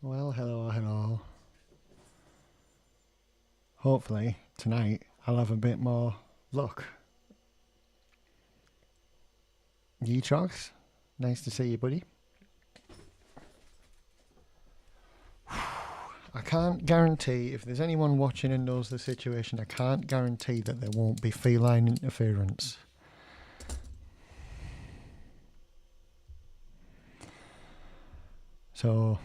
Well, hello, hello. Hopefully, tonight I'll have a bit more luck. Yeetrox, nice to see you, buddy. I can't guarantee, if there's anyone watching and knows the situation, I can't guarantee that there won't be feline interference. So,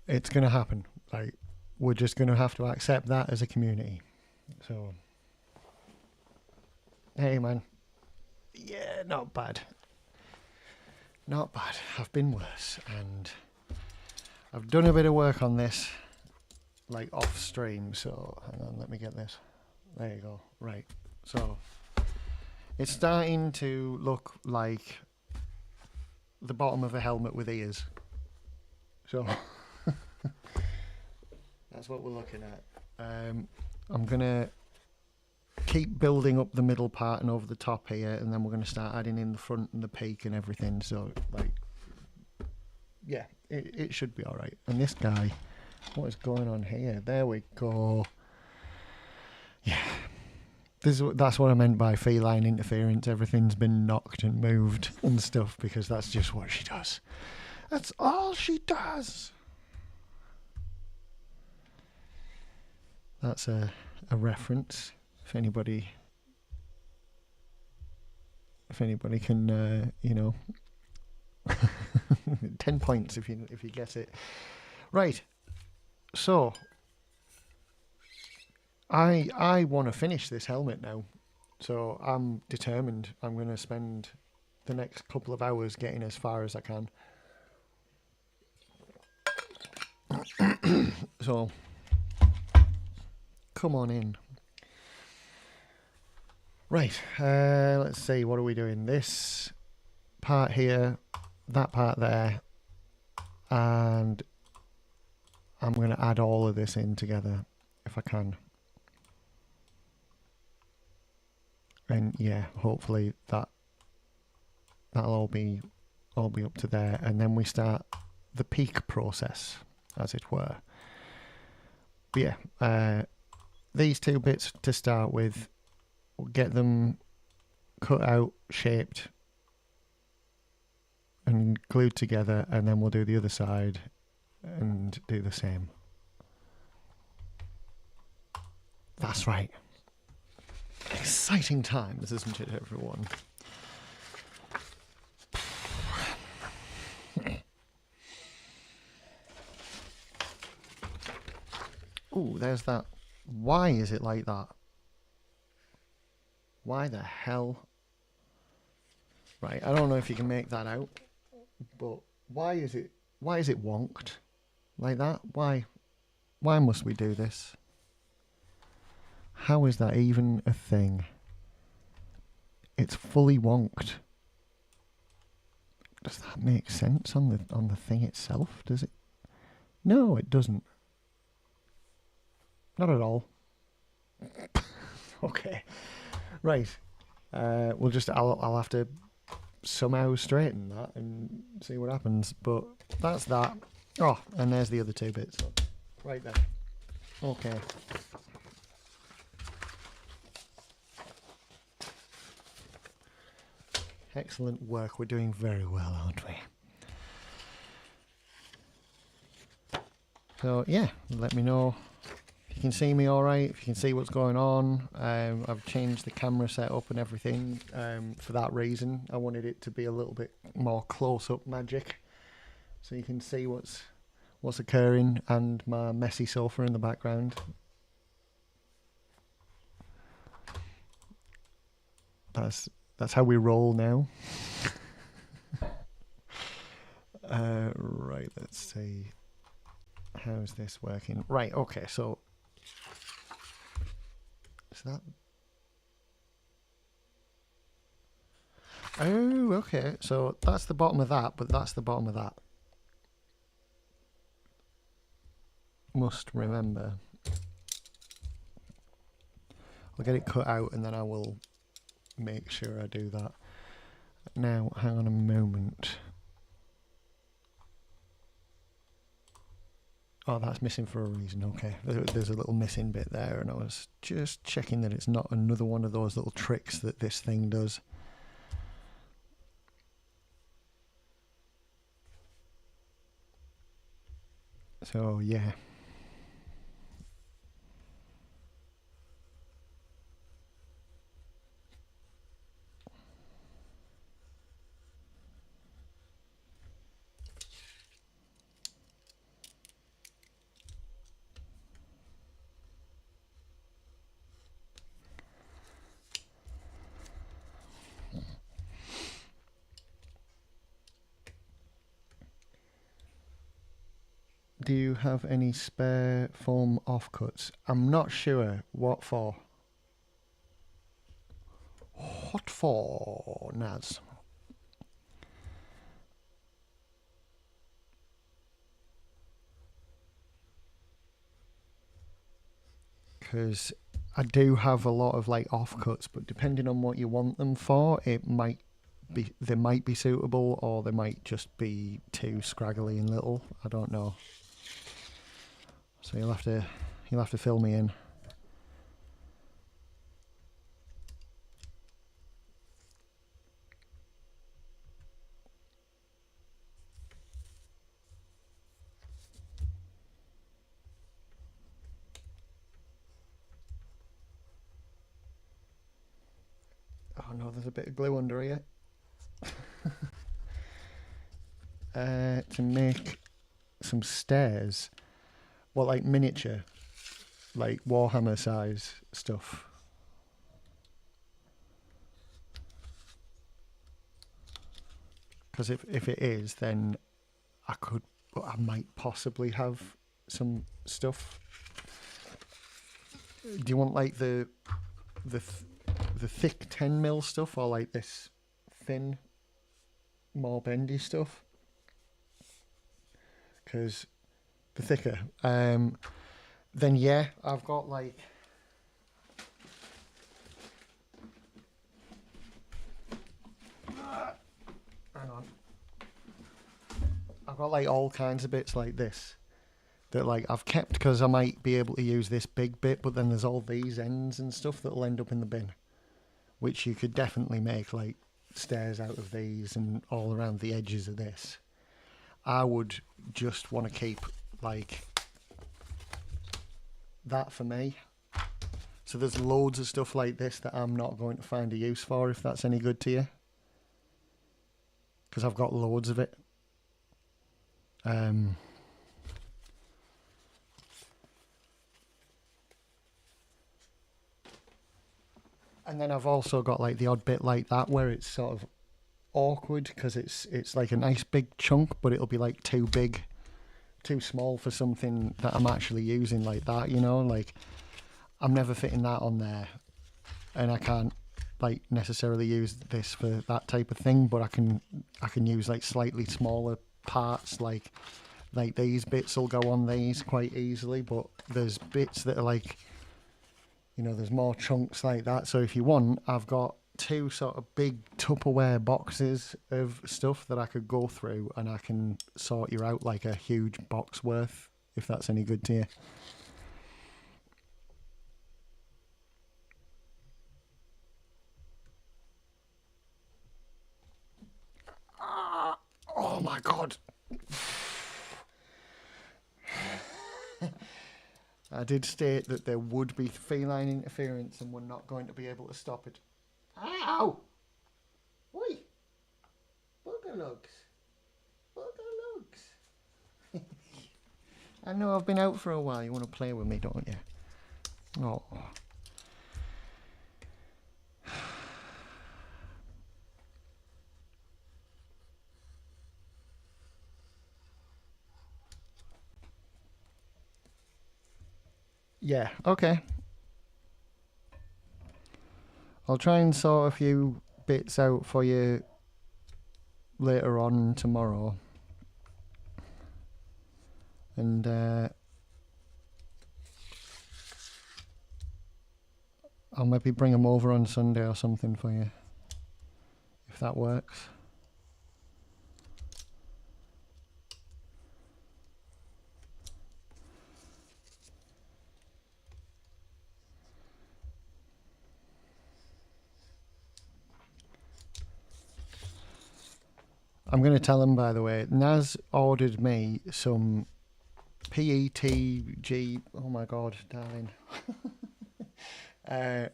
it's going to happen. Like, we're just going to have to accept that as a community. So, hey man. Yeah, not bad. Not bad. I've been worse, and I've done a bit of work on this, like off stream. So hang on, let me get this. There you go. Right. So it's starting to look like the bottom of a helmet with ears. So that's what we're looking at. I'm gonna keep building up the middle part and over the top here, and then we're going to start adding in the front and the peak and everything. So, like, yeah, it should be all right. And this guy, what is going on here? There we go. Yeah, that's what I meant by feline interference. Everything's been knocked and moved and stuff because that's just what she does. That's all she does. That's a reference. If anybody can, 10 points if you get it right. So I want to finish this helmet now. So I'm determined. I'm going to spend the next couple of hours getting as far as I can. So come on in. Right, let's see, what are we doing? This part here, that part there, and I'm going to add all of this in together if I can. And yeah, hopefully that'll all be up to there, and then we start the peak process, as it were. But yeah, these two bits to start with. We'll get them cut out, shaped, and glued together, and then we'll do the other side and do the same. That's right. Exciting times, isn't it, everyone? Ooh, there's that. Why is it like that? Why the hell? Right, I don't know if you can make that out, but why is it wonked like that? Why must we do this? How is that even a thing? It's fully wonked. Does that make sense on the thing itself? Does it? No, it doesn't. Not at all. Okay. Right. I'll have to somehow straighten that and see what happens. But that's that. Oh, and there's the other two bits. Right there. Okay. Excellent work. We're doing very well, aren't we? So yeah, let me know if you can see me all right, if you can see what's going on. I've changed the camera setup and everything for that reason. I wanted it to be a little bit more close-up magic, so you can see what's occurring, and my messy sofa in the background. That's how we roll now. Right, let's see. How's this working? Right, okay, so is that? Oh, okay, so that's the bottom of that, but that's the bottom of that. Must remember. I'll get it cut out and then I will make sure I do that. Now, hang on a moment. Oh, that's missing for a reason. Okay, there's a little missing bit there, and I was just checking that it's not another one of those little tricks that this thing does. So yeah. Do you have any spare foam offcuts? I'm not sure. What for? What for, Naz? Because I do have a lot of like offcuts, but depending on what you want them for, they might be suitable, or they might just be too scraggly and little. I don't know. So you'll have to fill me in. Oh no, there's a bit of glue under here. To make some stairs. Well, like miniature, like Warhammer size stuff. Because if it is, then I might possibly have some stuff. Do you want like the thick 10mm stuff, or like this thin, more bendy stuff? Because the thicker, then yeah, I've got like. Hang on. I've got like all kinds of bits like this that like I've kept because I might be able to use this big bit, but then there's all these ends and stuff that'll end up in the bin, which you could definitely make like stairs out of these and all around the edges of this. I would just want to keep like that for me. So there's loads of stuff like this that I'm not going to find a use for, if that's any good to you. Because I've got loads of it. And then I've also got like the odd bit like that where it's sort of awkward because it's like a nice big chunk, but it'll be like too big, too small for something that I'm actually using, like that, you know, like I'm never fitting that on there, and I can't like necessarily use this for that type of thing, but I can use like slightly smaller parts, like these bits will go on these quite easily, but there's bits that are like, you know, there's more chunks like that. So if you want, I've got 2 sort of big Tupperware boxes of stuff that I could go through, and I can sort you out like a huge box worth, if that's any good to you. Oh my god. I did state that there would be feline interference and we're not going to be able to stop it. Ow! Oi! Buggerlugs. Buggerlugs. I know I've been out for a while. You want to play with me, don't you? Oh. Yeah, okay. I'll try and sort a few bits out for you later on tomorrow. And I'll maybe bring them over on Sunday or something for you, if that works. I'm going to tell him, by the way, Naz ordered me some PETG, oh my god, darling,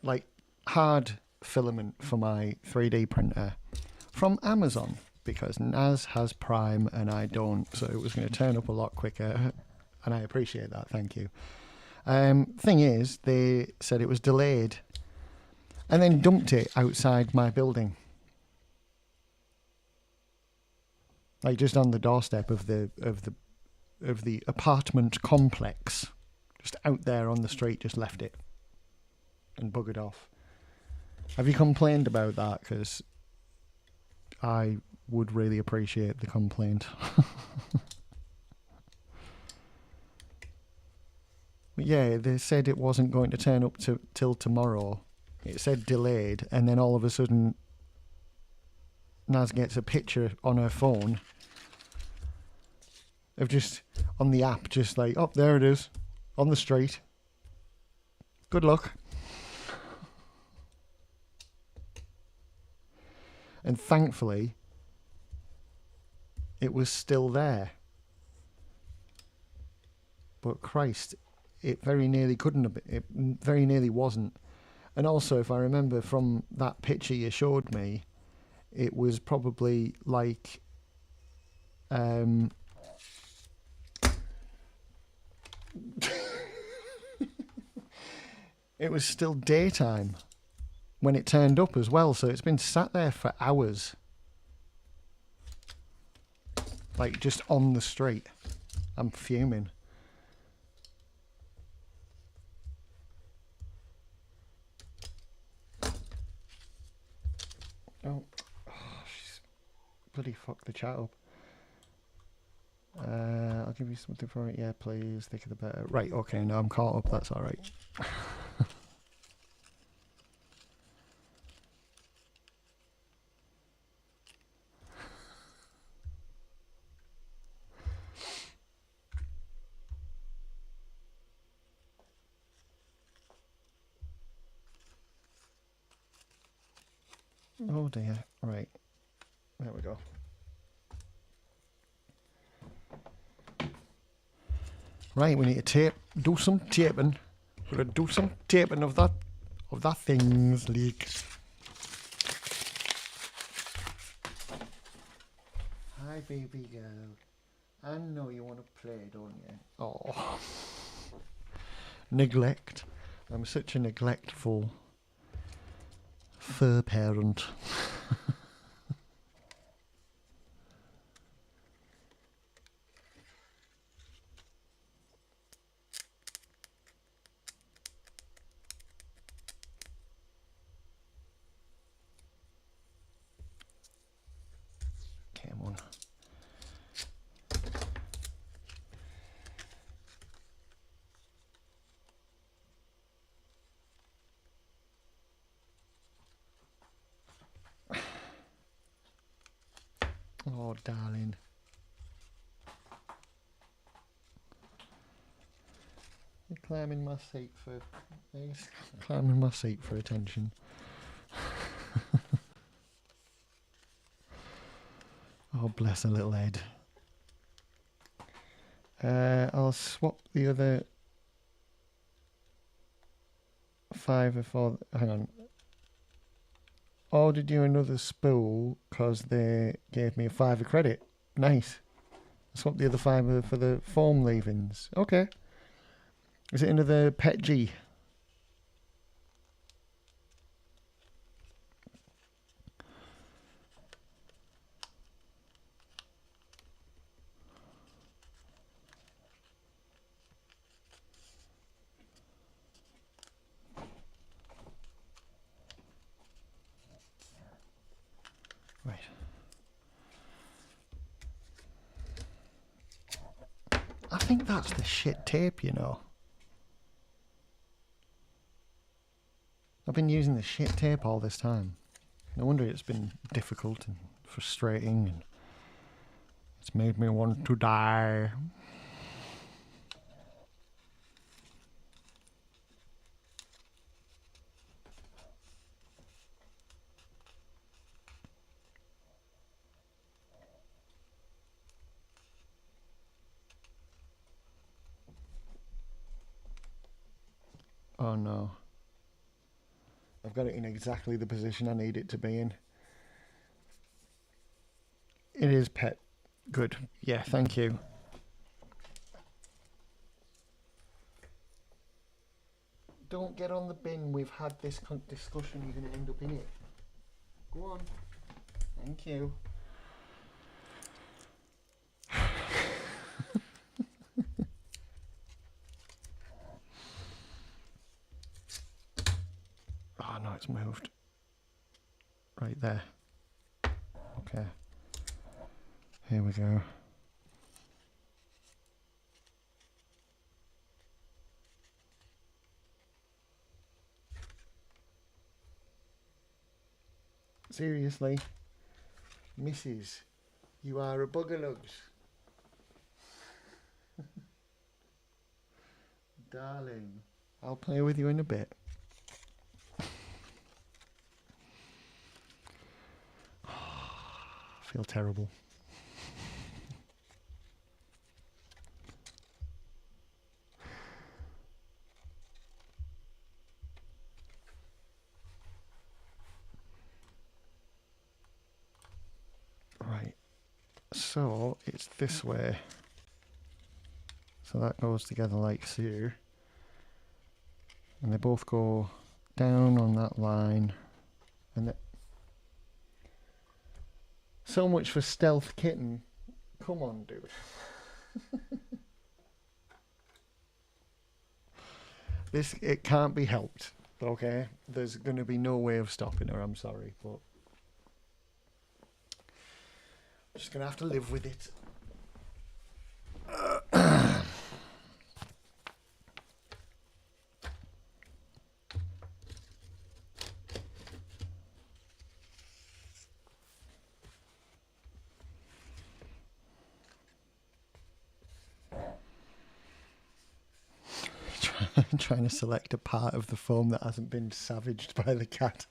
like hard filament for my 3D printer from Amazon, because Naz has Prime and I don't, so it was going to turn up a lot quicker, and I appreciate that, thank you. Thing is, they said it was delayed and then dumped it outside my building, like just on the doorstep of the apartment complex, just out there on the street, just left it and buggered off. Have you complained about that? Because I would really appreciate the complaint. But yeah, they said it wasn't going to turn up till tomorrow. It said delayed, and then all of a sudden Naz gets a picture on her phone of just, on the app, just like, oh, there it is, on the street. Good luck. And thankfully, it was still there. But Christ, it very nearly couldn't have been. It very nearly wasn't. And also, if I remember from that picture you showed me, it was probably like it was still daytime when it turned up as well, so it's been sat there for hours, like just on the street. I'm fuming. Oh, she's bloody fucked the chat up. I'll give you something for it. Yeah, please. Thicker the better. Right, okay, no, I'm caught up. That's alright. Oh dear. Right. There we go. Right, we need to do some taping. We're gonna do some taping of that thing's leak. Hi baby girl. I know you want to play, don't you? Oh. Neglect. I'm such a neglectful fur parent. Come on. Oh, darling. You're climbing my seat for... He's climbing my seat for attention. Oh, bless her little head. I'll swap the other 5 for... Hang on. Ordered you another spool because they gave me a 5 credit. Nice. Swap the other 5 for the foam leavings. Okay. Is it another Pet G? Right. I think that's the shit tape, you know. I've been using the shit tape all this time. No wonder it's been difficult and frustrating, and it's made me want to die. Oh no. I've got it in exactly the position I need it to be in. It is pet. Good. Yeah, thank you. Don't get on the bin. We've had this discussion. You're going to end up in it. Go on. Thank you. Oh no, it's moved. Right there. Okay. Here we go. Seriously, Mrs., you are a buggerlugs. Darling, I'll play with you in a bit. I feel terrible. Right, so it's this way. So that goes together like so. And they both go down on that line. And so much for stealth kitten. Come on, dude. It can't be helped, okay? There's going to be no way of stopping her, I'm sorry, but I'm just going to have to live with it. Trying to select a part of the foam that hasn't been savaged by the cat.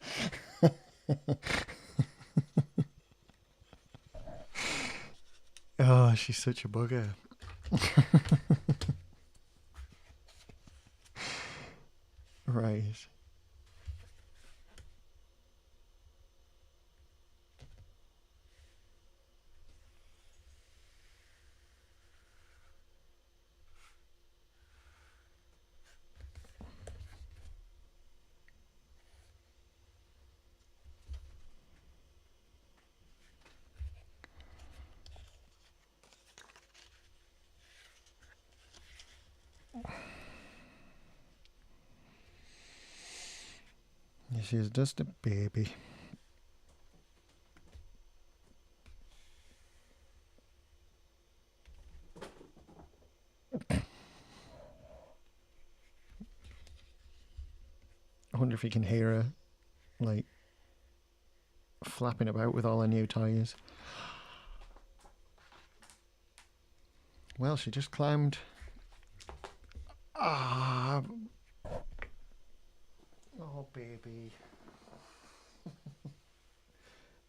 Oh, she's such a bugger. Right. She's just a baby. I wonder if you can hear her, like, flapping about with all her new toys. Well, she just climbed. Ah. Oh, baby.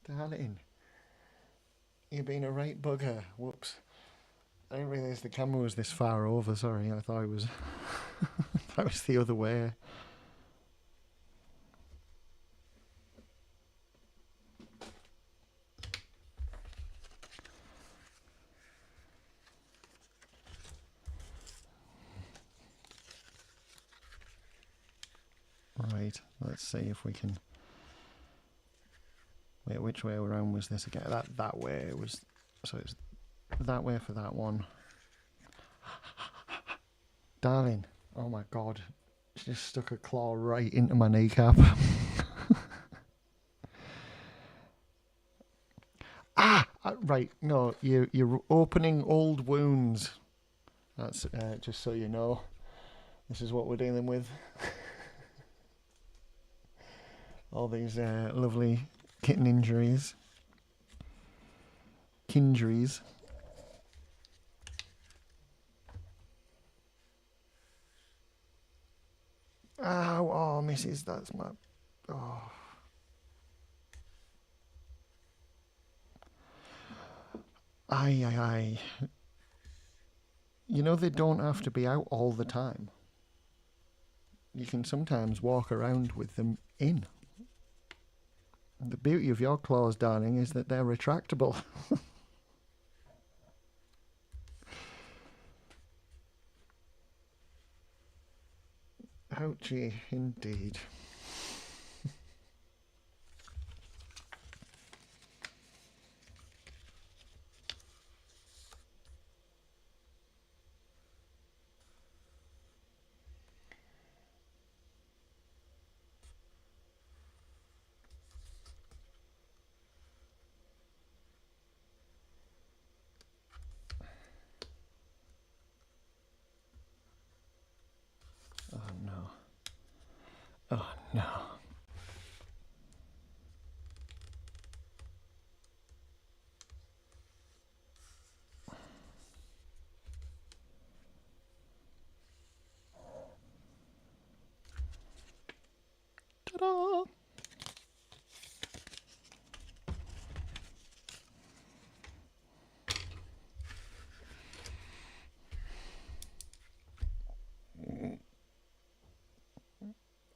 Darling. You've been a right bugger. Whoops. I didn't realise the camera was this far over, sorry. I thought it was that was the other way. Right, let's see if we can. Wait, which way around was this again? That way it was. So it's that way for that one. Darling, oh my god, she just stuck a claw right into my kneecap. Right, no, you're opening old wounds. That's just so you know. This is what we're dealing with. All these lovely kitten injuries. Kinjuries. Ow, oh, Mrs. That's my... Oh. Aye, aye, aye. You know they don't have to be out all the time. you can sometimes walk around with them in. And the beauty of your claws, darling, is that they're retractable. Ouchie, indeed. Oh no. Oh no. Ta-da!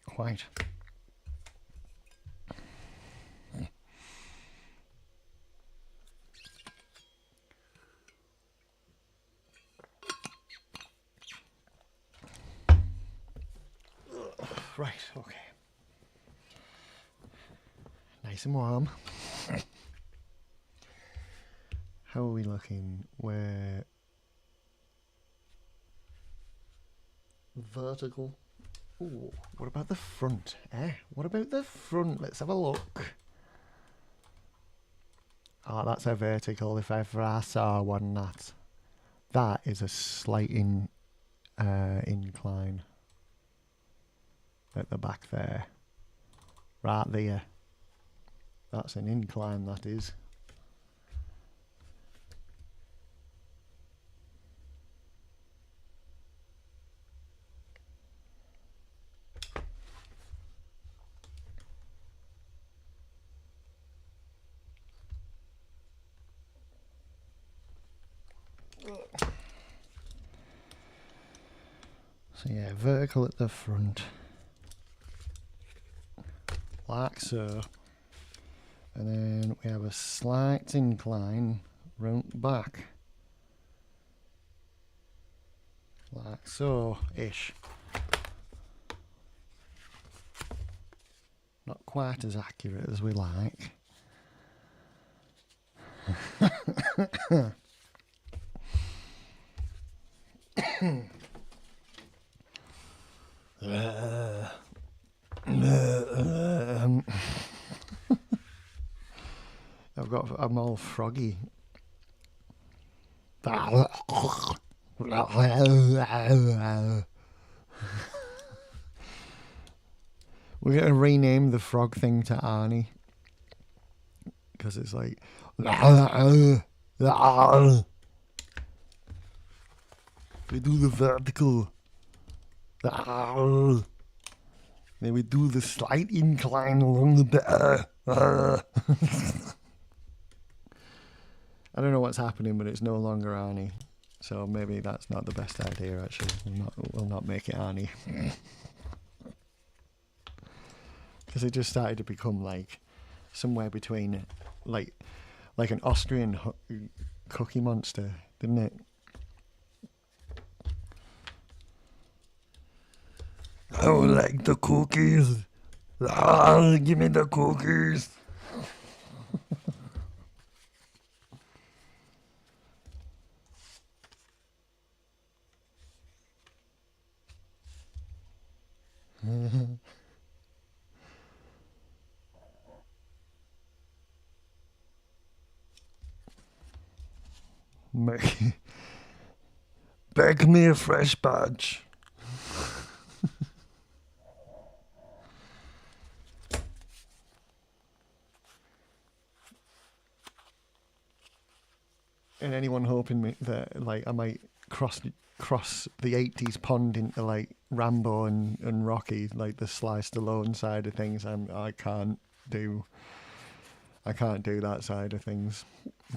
Quite. Right, okay. Nice and warm. How are we looking? We're vertical. Ooh, what about the front? What about the front? Let's have a look. Oh, that's a vertical. If ever I saw one, that is a slight incline at the back there. Right there. That's an incline, that is. So yeah, vertical at the front. Like so. And then we have a slight incline round the back. Like so-ish. Not quite as accurate as we like. I'm all froggy. We're going to rename the frog thing to Arnie. Because it's like... We do the vertical. Then we do the slight incline along the back. I don't know what's happening, but it's no longer Arnie. So maybe that's not the best idea, actually. We'll not make it Arnie. Because it just started to become like somewhere between like an Austrian cookie monster, didn't it? I don't like the cookies. Give me the cookies. Bake me a fresh batch. And anyone hoping that like I might cross the 80s pond into like Rambo and Rocky, like the Sly Stallone side of things, I can't do that side of things.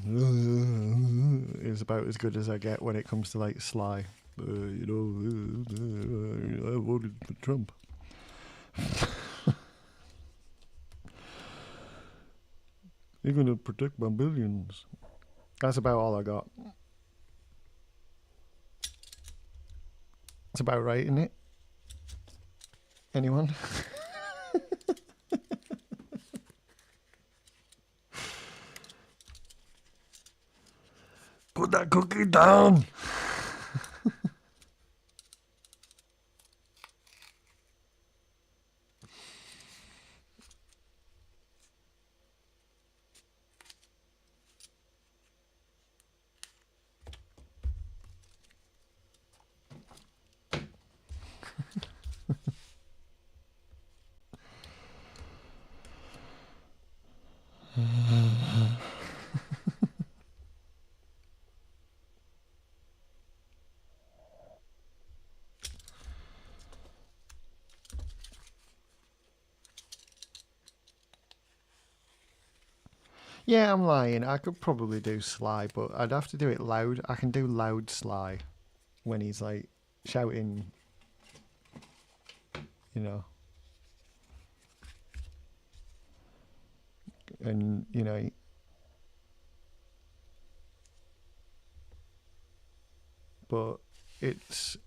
It's about as good as I get when it comes to like Sly. I voted for Trump. You're gonna protect my billions. That's about all I got. That's about right, isn't it? Anyone? Put that cookie down! Yeah, I'm lying. I could probably do Sly, but I'd have to do it loud. I can do loud Sly when he's like shouting, you know. And, you know, but it's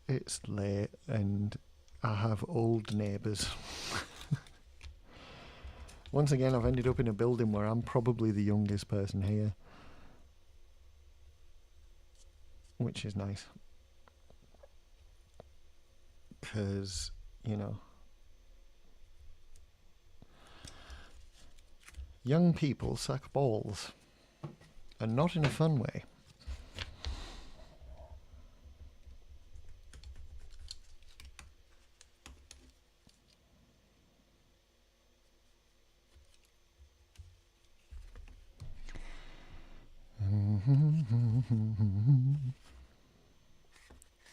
late and I have old neighbours. Once again, I've ended up in a building where I'm probably the youngest person here, which is nice. Because, you know, young people suck balls, and not in a fun way.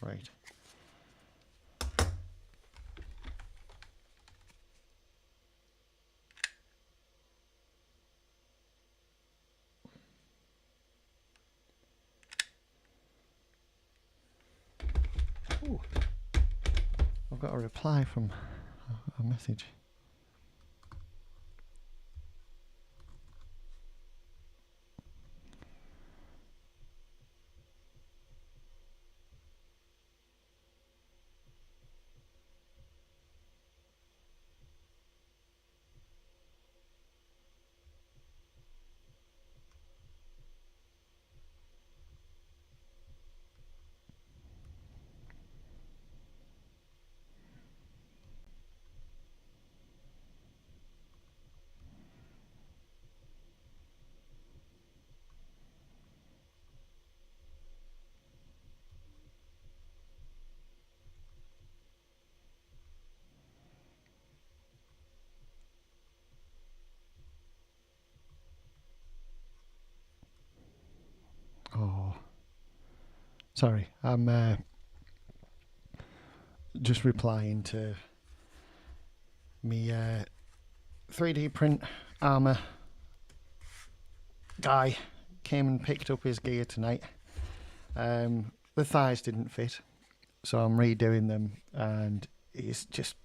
Right. Ooh. I've got a reply from a message. Oh, sorry. I'm just replying to me 3D print armour guy came and picked up his gear tonight. The thighs didn't fit, so I'm redoing them, and he's just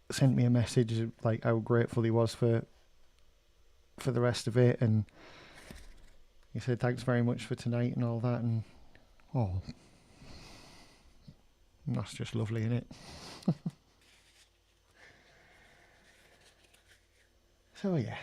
sent me a message like how grateful he was for the rest of it, and he said thanks very much for tonight and all that, and oh, that's just lovely, isn't it? So yeah.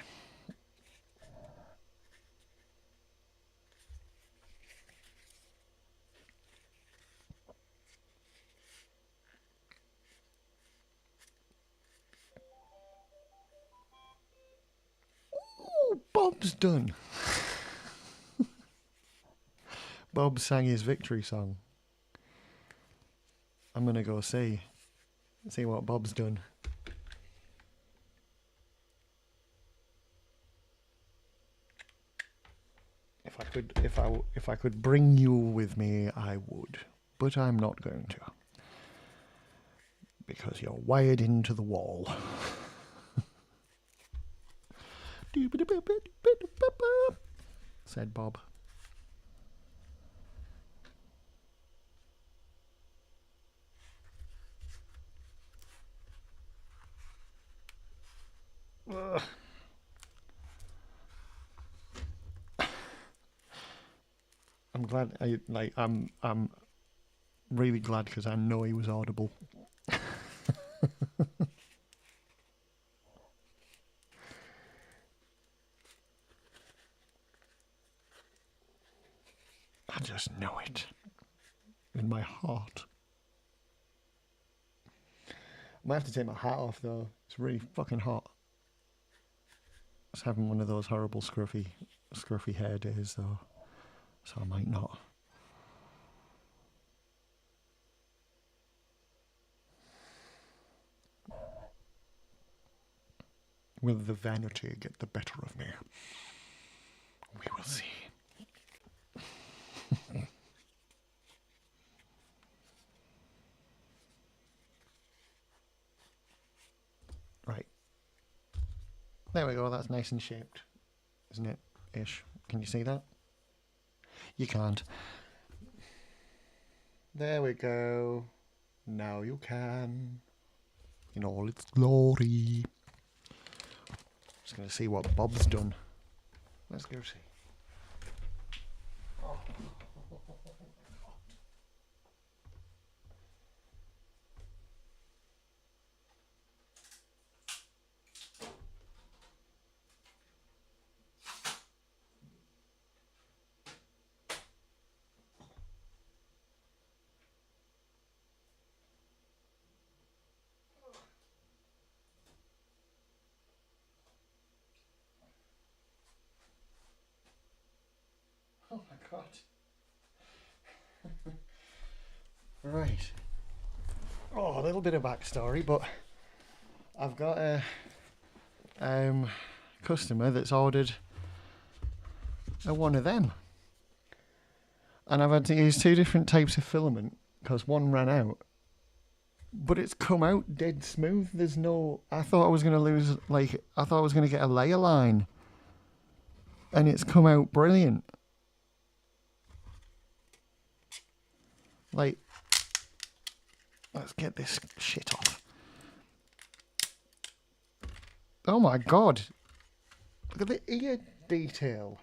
Oh, Bob's done. Bob sang his victory song. I'm gonna go see what Bob's done. If I could bring you with me, I would, but I'm not going to, because you're wired into the wall. Said Bob. Ugh. I'm glad. I'm really glad because I know he was audible. I just know it in my heart. I might have to take my hat off though. It's really fucking hot. It's having one of those horrible scruffy hair days though, so I might not. Will the vanity get the better of me? We will see. Right. There we go, that's nice and shaped. Isn't it? Ish. Can you see that? You can't. There we go. Now you can. In all its glory. Just going to see what Bob's done. Let's go see. Oh my god. Right. Oh, a little bit of backstory, but I've got a customer that's ordered one of them. And I've had to use 2 different types of filament because one ran out. But it's come out dead smooth. There's no... I thought I was going to lose... I thought I was going to get a layer line. And it's come out brilliant. Let's get this shit off. Oh my god. Look at the ear detail.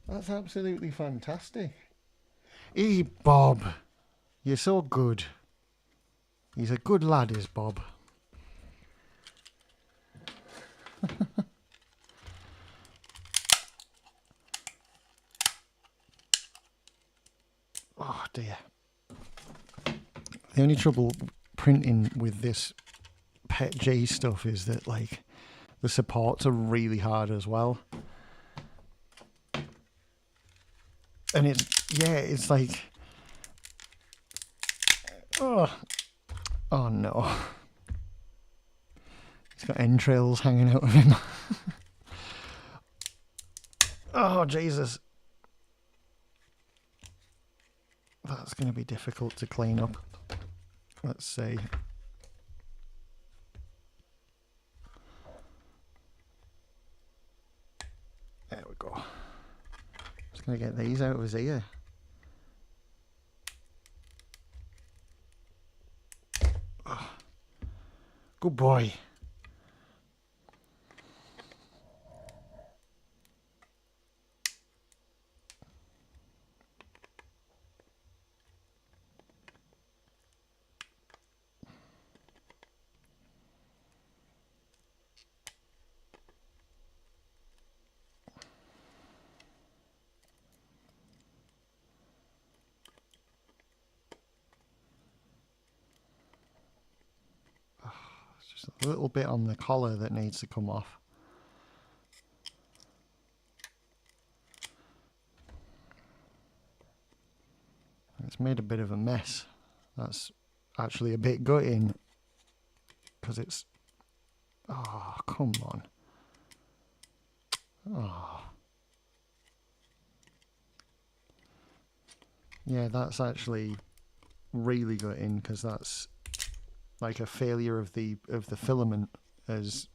That's absolutely fantastic. Bob. You're so good. He's a good lad, is Bob. Oh dear. The only trouble printing with this Pet G stuff is that the supports are really hard as well. And it's like, oh no. He's got entrails hanging out of him. Oh Jesus. That's going to be difficult to clean up. Let's see. There we go. Just going to get these out of his ear. Oh. Good boy. A little bit on the collar that needs to come off. It's made a bit of a mess. That's actually a bit gutting because it's... Oh, come on. Oh. Yeah, that's actually really gutting because that's like a failure of the filament has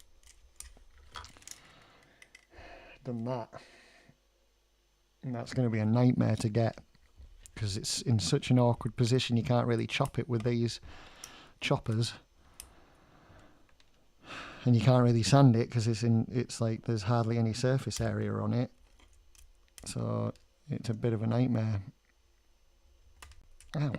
done that, and that's going to be a nightmare to get because it's in such an awkward position. You can't really chop it with these choppers. and you can't really sand it because it's like there's hardly any surface area on it, so it's a bit of a nightmare. Ow.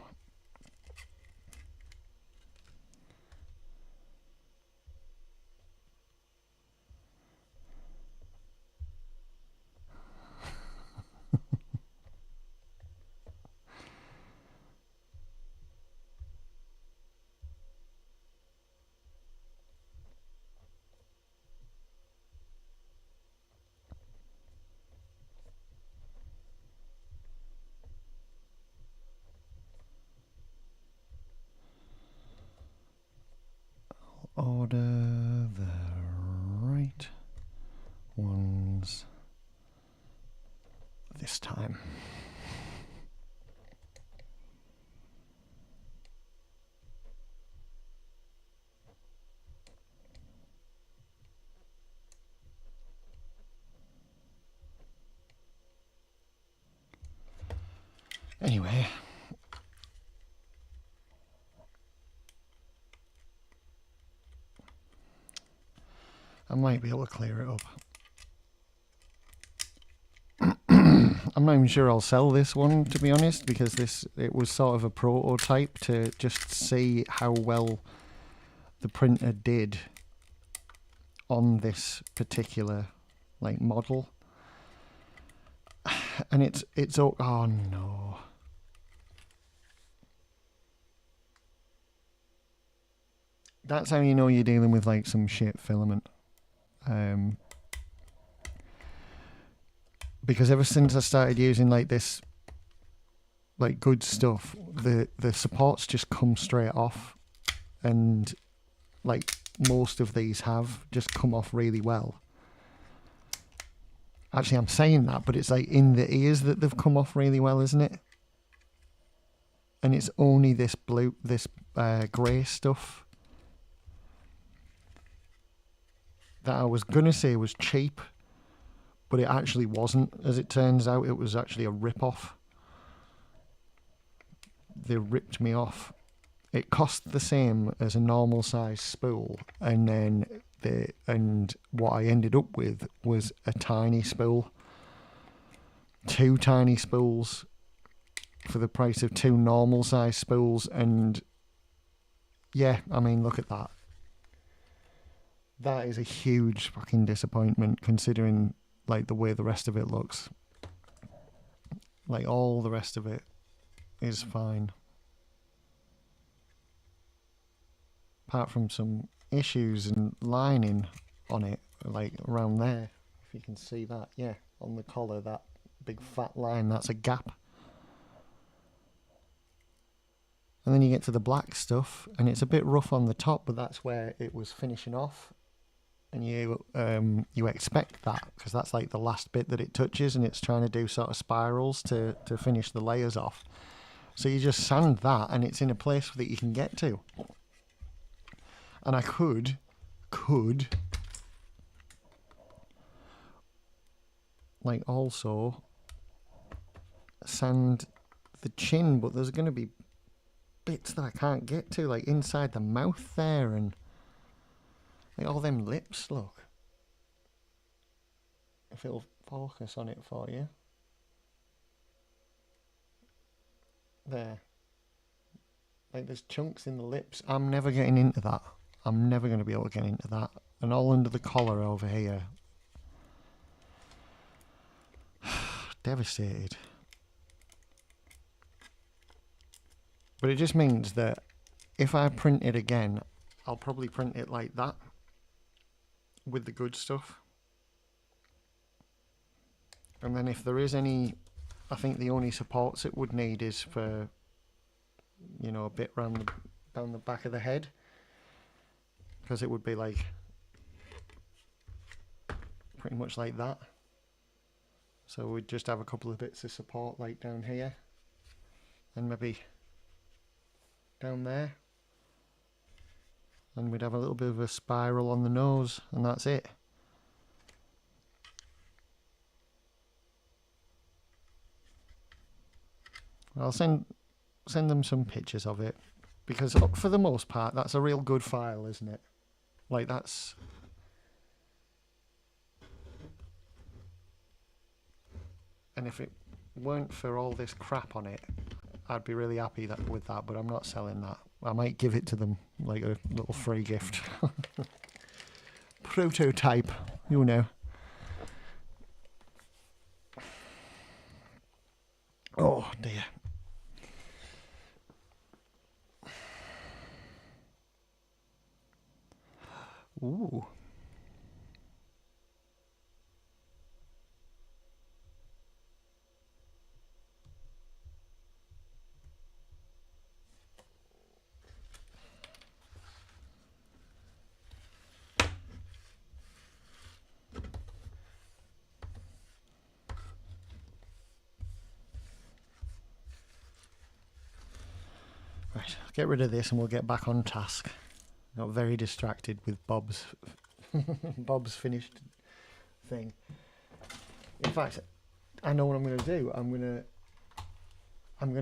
Order the right ones this time. Anyway, I might be able to clear it up. I'm not even sure I'll sell this one, to be honest, because it was sort of a prototype to just see how well the printer did on this particular like model. And it's oh no. That's how you know you're dealing with like some shit filament. Because ever since I started using like this like good stuff, the supports just come straight off, and like most of these have just come off really well. Actually, I'm saying that, but it's like in the ears that they've come off really well, isn't it? And it's only this grey stuff that I was gonna say was cheap, but it actually wasn't. As it turns out, it was actually a rip-off. They ripped me off. It cost the same as a normal size spool, and then what I ended up with was a tiny spool. 2 tiny spools for the price of 2 normal size spools, and yeah, I mean, look at that. That is a huge fucking disappointment, considering like the way the rest of it looks. Like all the rest of it is fine, apart from some issues and lining on it, like around there, if you can see that. Yeah, on the collar, that big fat line, that's a gap. And then you get to the black stuff, and it's a bit rough on the top, but that's where it was finishing off. And you expect that, because that's like the last bit that it touches, and it's trying to do sort of spirals to finish the layers off. So you just sand that, and it's in a place that you can get to. And I could like also sand the chin, but there's going to be bits that I can't get to, like inside the mouth there, and like all them lips, look. If it'll focus on it for you. There. Like there's chunks in the lips. I'm never getting into that. I'm never going to be able to get into that. And all under the collar over here. Devastated. But it just means that if I print it again, I'll probably print it like that. With the good stuff. And then if there is any, I think the only supports it would need is for, you know, a bit down the back of the head, because it would be like pretty much like that. So we'd just have a couple of bits of support like down here, and maybe down there, and we'd have a little bit of a spiral on the nose, and that's it. I'll send them some pictures of it, because for the most part that's a real good file, isn't it? Like that's And if it weren't for all this crap on it, I'd be really happy with that, but I'm not selling that. I might give it to them like a little free gift. Prototype, you know. Oh dear. Ooh. Right, get rid of this and we'll get back on task. Got very distracted with Bob's Bob's finished thing. In fact, I know what I'm going to do. I'm going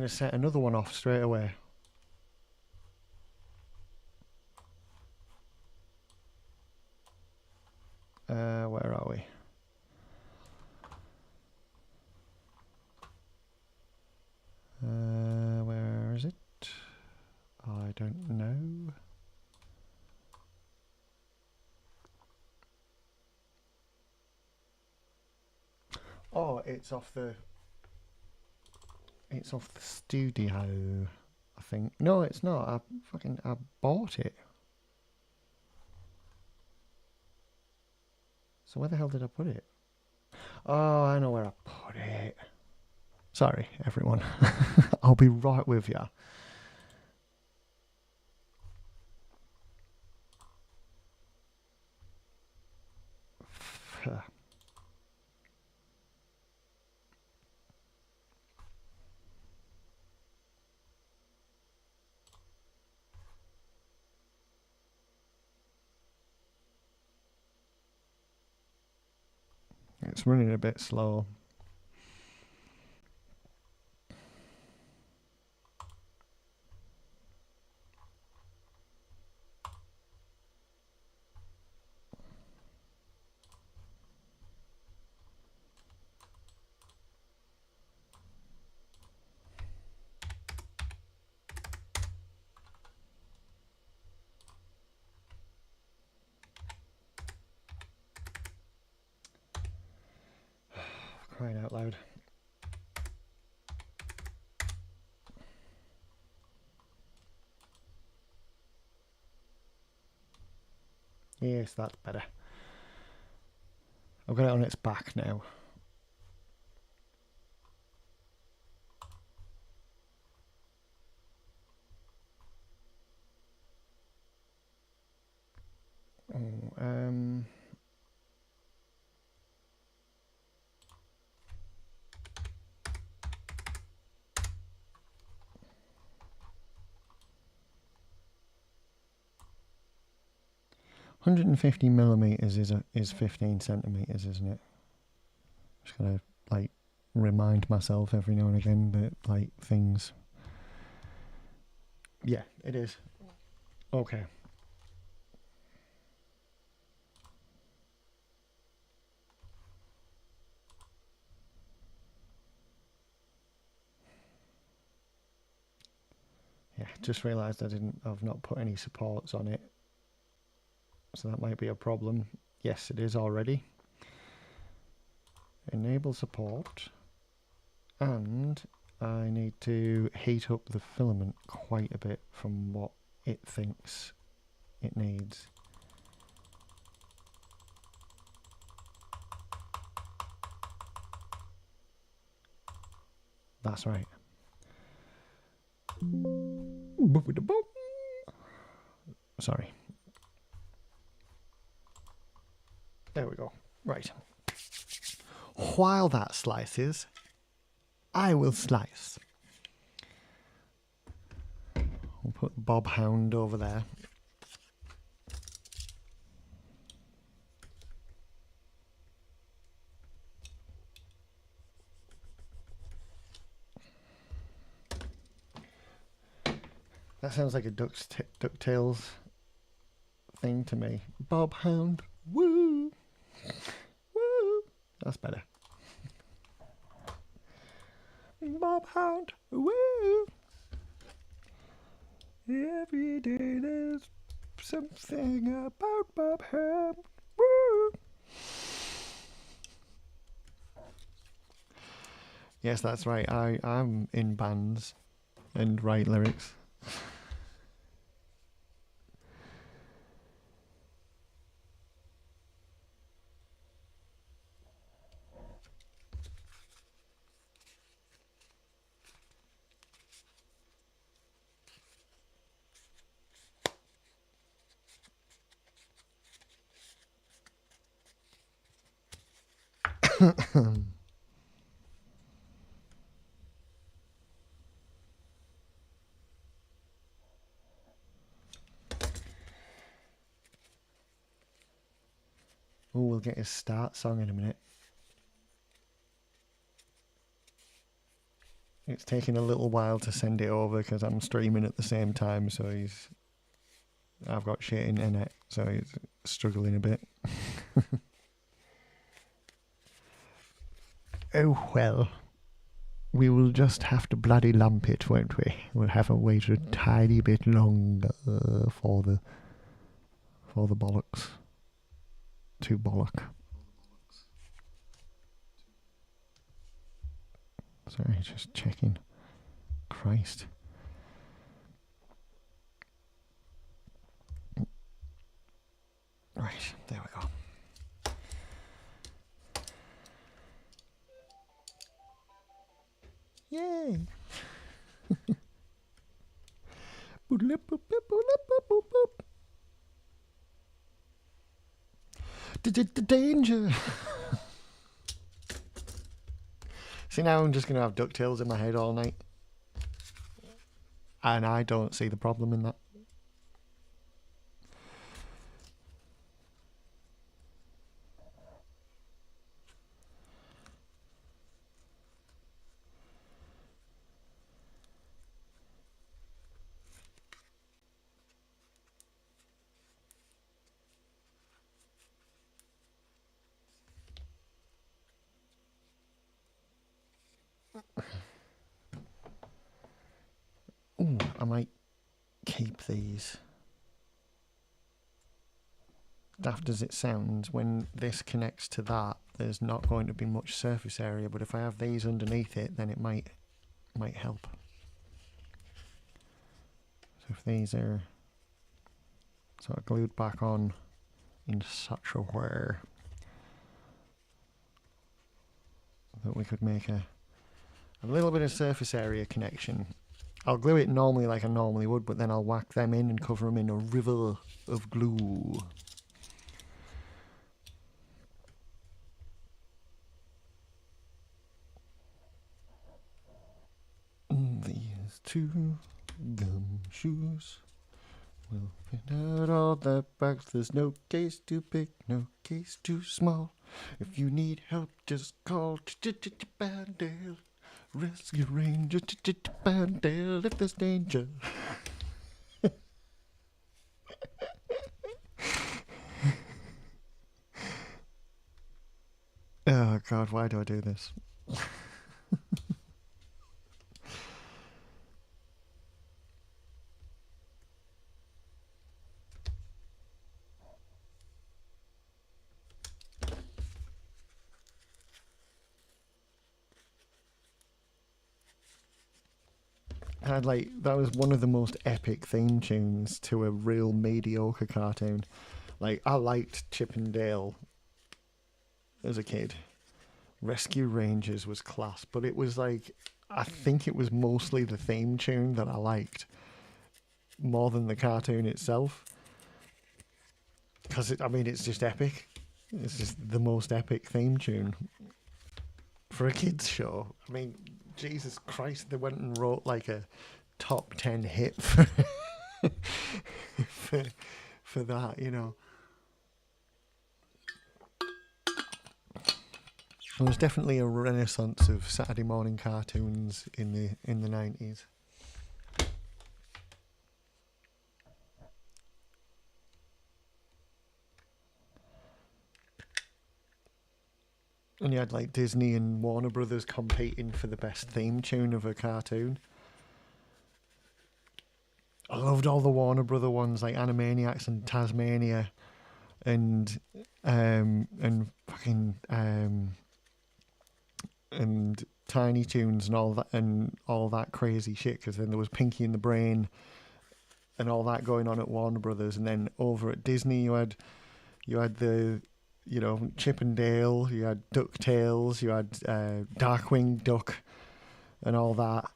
to set another one off straight away. Where are we? Where is it? I don't know. Oh, it's off the studio, I think. No, it's not. I bought it. So where the hell did I put it? Oh, I know where I put it. Sorry, everyone. I'll be right with you. It's running a bit slow. Crying out loud. Yes, that's better. I've got it on its back now. Oh, 150 millimeters is 15 centimeters, isn't it? Just gonna like remind myself every now and again that like things. Yeah, it is. Okay. Yeah, just realised I've not put any supports on it. So that might be a problem. Yes, it is already. Enable support. And I need to heat up the filament quite a bit from what it thinks it needs. That's right. Sorry. There we go. Right. While that slices, I will slice. We'll put Bob Hound over there. That sounds like a DuckTales thing to me. Bob Hound. Woo! Woo! That's better. Bob Hound. Woo! Every day there's something about Bob Hound. Woo! Yes, that's right. I'm in bands and write lyrics. Oh, we'll get his start song in a minute. It's taking a little while to send it over because I'm streaming at the same time, so I've got shit internet, so he's struggling a bit. Oh well. We will just have to bloody lump it, won't we? We'll have to wait a tiny bit longer for the bollocks. To bollock. Sorry, just checking. Christ. Right, there we go. Yay! Danger! See, now I'm just going to have DuckTales in my head all night. And I don't see the problem in that. Ooh, I might keep these. Daft as it sounds, when this connects to that, there's not going to be much surface area, but if I have these underneath it, then it might help. So if these are sort of glued back on in such a way that we could make a little bit of surface area connection. I'll glue it normally like I normally would, but then I'll whack them in and cover them in a river of glue. These two gumshoes will fit out all the bags. There's no case too big, no case too small. If you need help, just call Bandale. Rescue Ranger Bandale if there's danger. Oh God, why do I do this? And that was one of the most epic theme tunes to a real mediocre cartoon. Like, I liked Chip and Dale as a kid. Rescue Rangers was class, but it was like, I think it was mostly the theme tune that I liked more than the cartoon itself. Because, it's just epic. It's just the most epic theme tune for a kids show. I mean, Jesus Christ, they went and wrote like a top 10 hit for that, you know. There was definitely a renaissance of Saturday morning cartoons in the 90s. And you had like Disney and Warner Brothers competing for the best theme tune of a cartoon. I loved all the Warner Brother ones like Animaniacs and Tasmania and fucking and Tiny Toons and all that crazy shit. Because then there was Pinky and the Brain and all that going on at Warner Brothers, and then over at Disney you had the Chip and Dale, you had DuckTales, you had Darkwing Duck, and all that.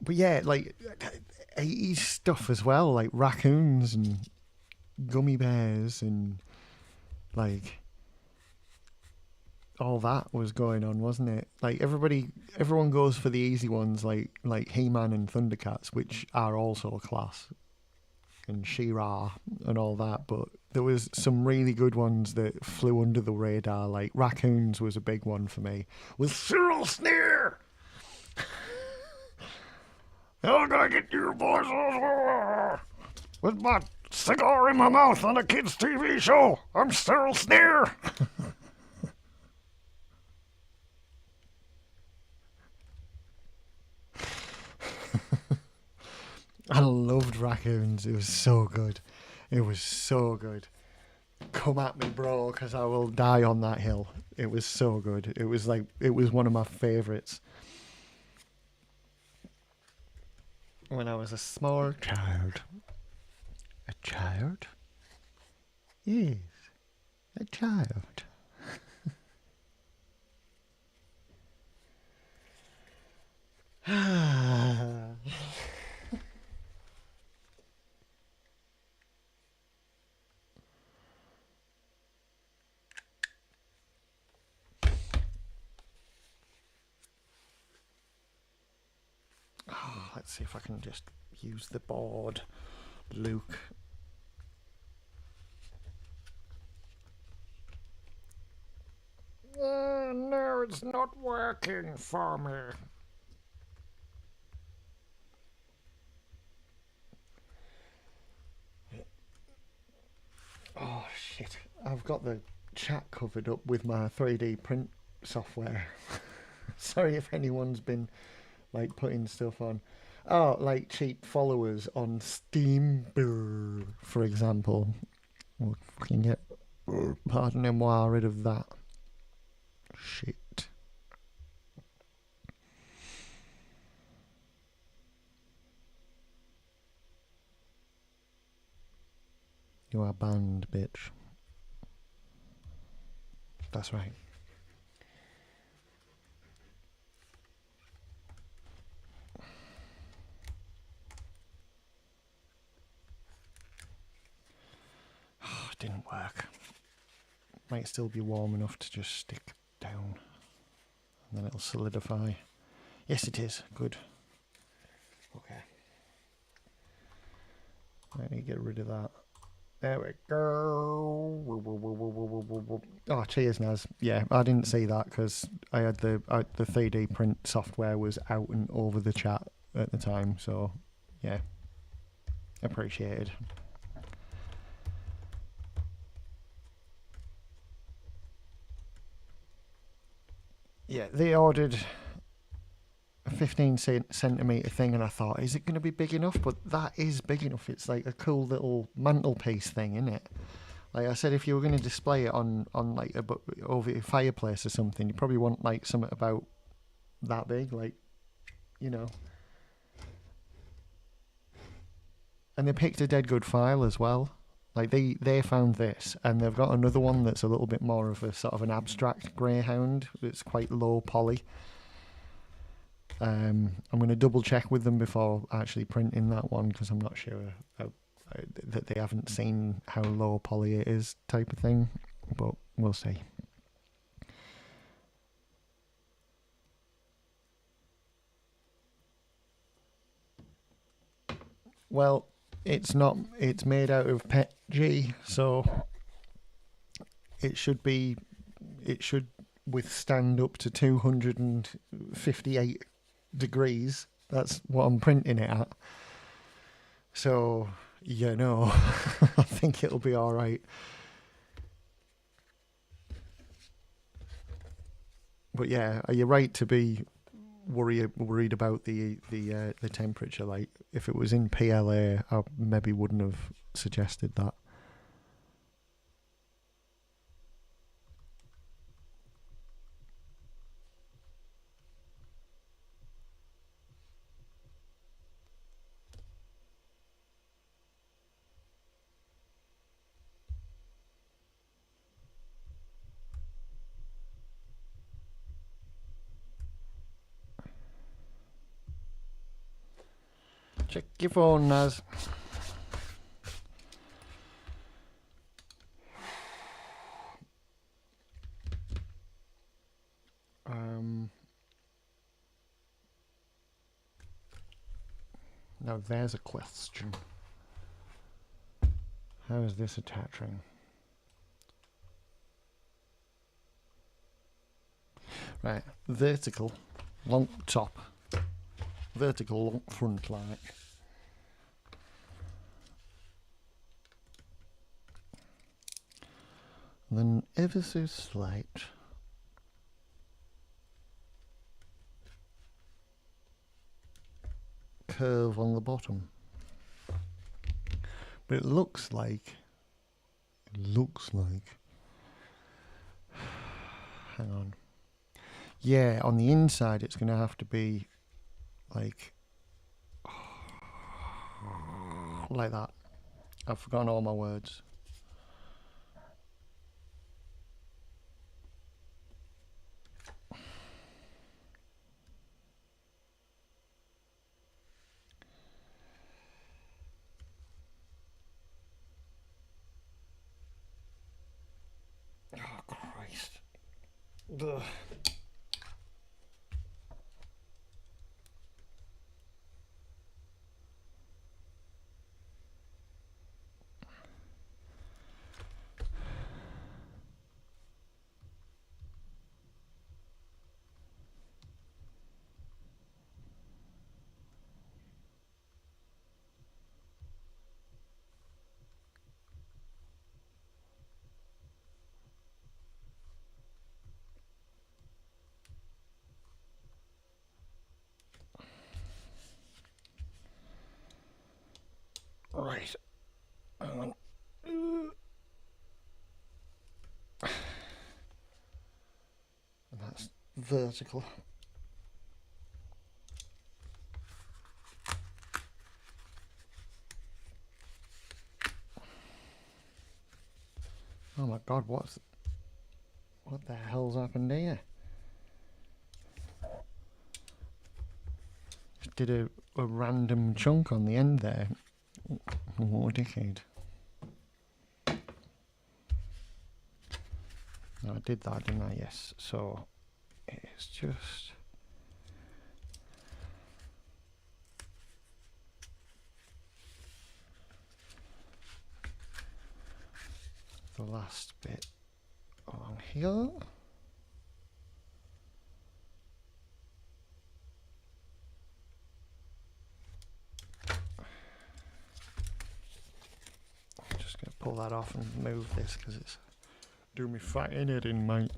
But yeah, like 80s stuff as well, like raccoons and gummy bears and like all that was going on, wasn't it? Like everyone goes for the easy ones, like He-Man and Thundercats, which are also class, and She-Ra and all that. But there was some really good ones that flew under the radar. Like Raccoons was a big one for me, with Cyril Sneer. I'm gonna get your voice with my cigar in my mouth on a kids' TV show. I'm Cyril Sneer. I loved Raccoons. It was so good. It was so good. Come at me, bro, because I will die on that hill. It was so good. It was one of my favourites. When I was a small child. A child? Yes, a child. Let's see if I can just use the board, Luke. No, it's not working for me. Oh shit, I've got the chat covered up with my 3D print software. Sorry if anyone's been like putting stuff on. Oh, like cheap followers on Steam, for example. We'll fucking get, pardon-moi, rid of that shit. You are banned, bitch. That's right. Oh, it didn't work. Might still be warm enough to just stick down. And then it'll solidify. Yes, it is. Good. Okay. I need to get rid of that. There we go. Oh, cheers, Naz. Yeah, I didn't see that because I had the 3D print software was out and over the chat at the time. So, yeah, appreciated. Yeah, they ordered a 15 centimetre thing, and I thought, is it going to be big enough? But that is big enough. It's like a cool little mantelpiece thing, isn't it? Like I said, if you were going to display it on like over your fireplace or something, you probably want like something about that big, like, you know. And they picked a dead good file as well. Like they found this, and they've got another one that's a little bit more of a sort of an abstract greyhound. It's quite low poly. I'm going to double check with them before actually printing that one because I'm not sure that they haven't seen how low poly it is, type of thing. But we'll see. Well, it's not. It's made out of PETG, so it should be. It should withstand up to 258 degrees. That's what I'm printing it at. So Yeah, no, I think it'll be all right. But yeah, are you right to be worried about the temperature? Like, if it was in PLA, I maybe wouldn't have suggested that. Check your phone, Naz. Now there's a question. How is this attaching? Right, vertical, long top, vertical, long front, like. Then ever so slight curve on the bottom. But it looks like, hang on. Yeah, on the inside it's going to have to be like that. I've forgotten all my words. Oh, Christ. Ugh. Right. Hang on. And that's vertical. Oh my God, what the hell's happened here? Just did a random chunk on the end there. What a dickhead. No, I did that, didn't I? Yes. So it's just the last bit along here. I'm just going to pull that off and move this because it's doing me fat in it in, mate.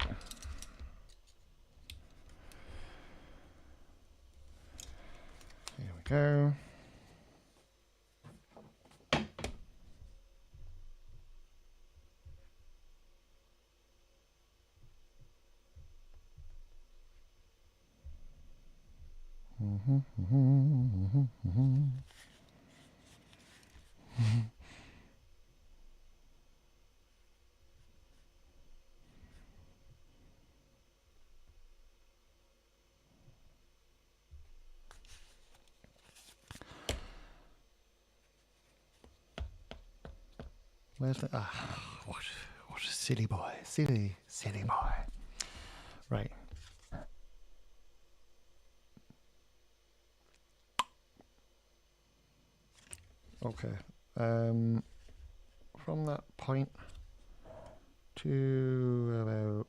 Here we go. Where's the... what a silly boy. Silly boy. Right. Okay. From that point to about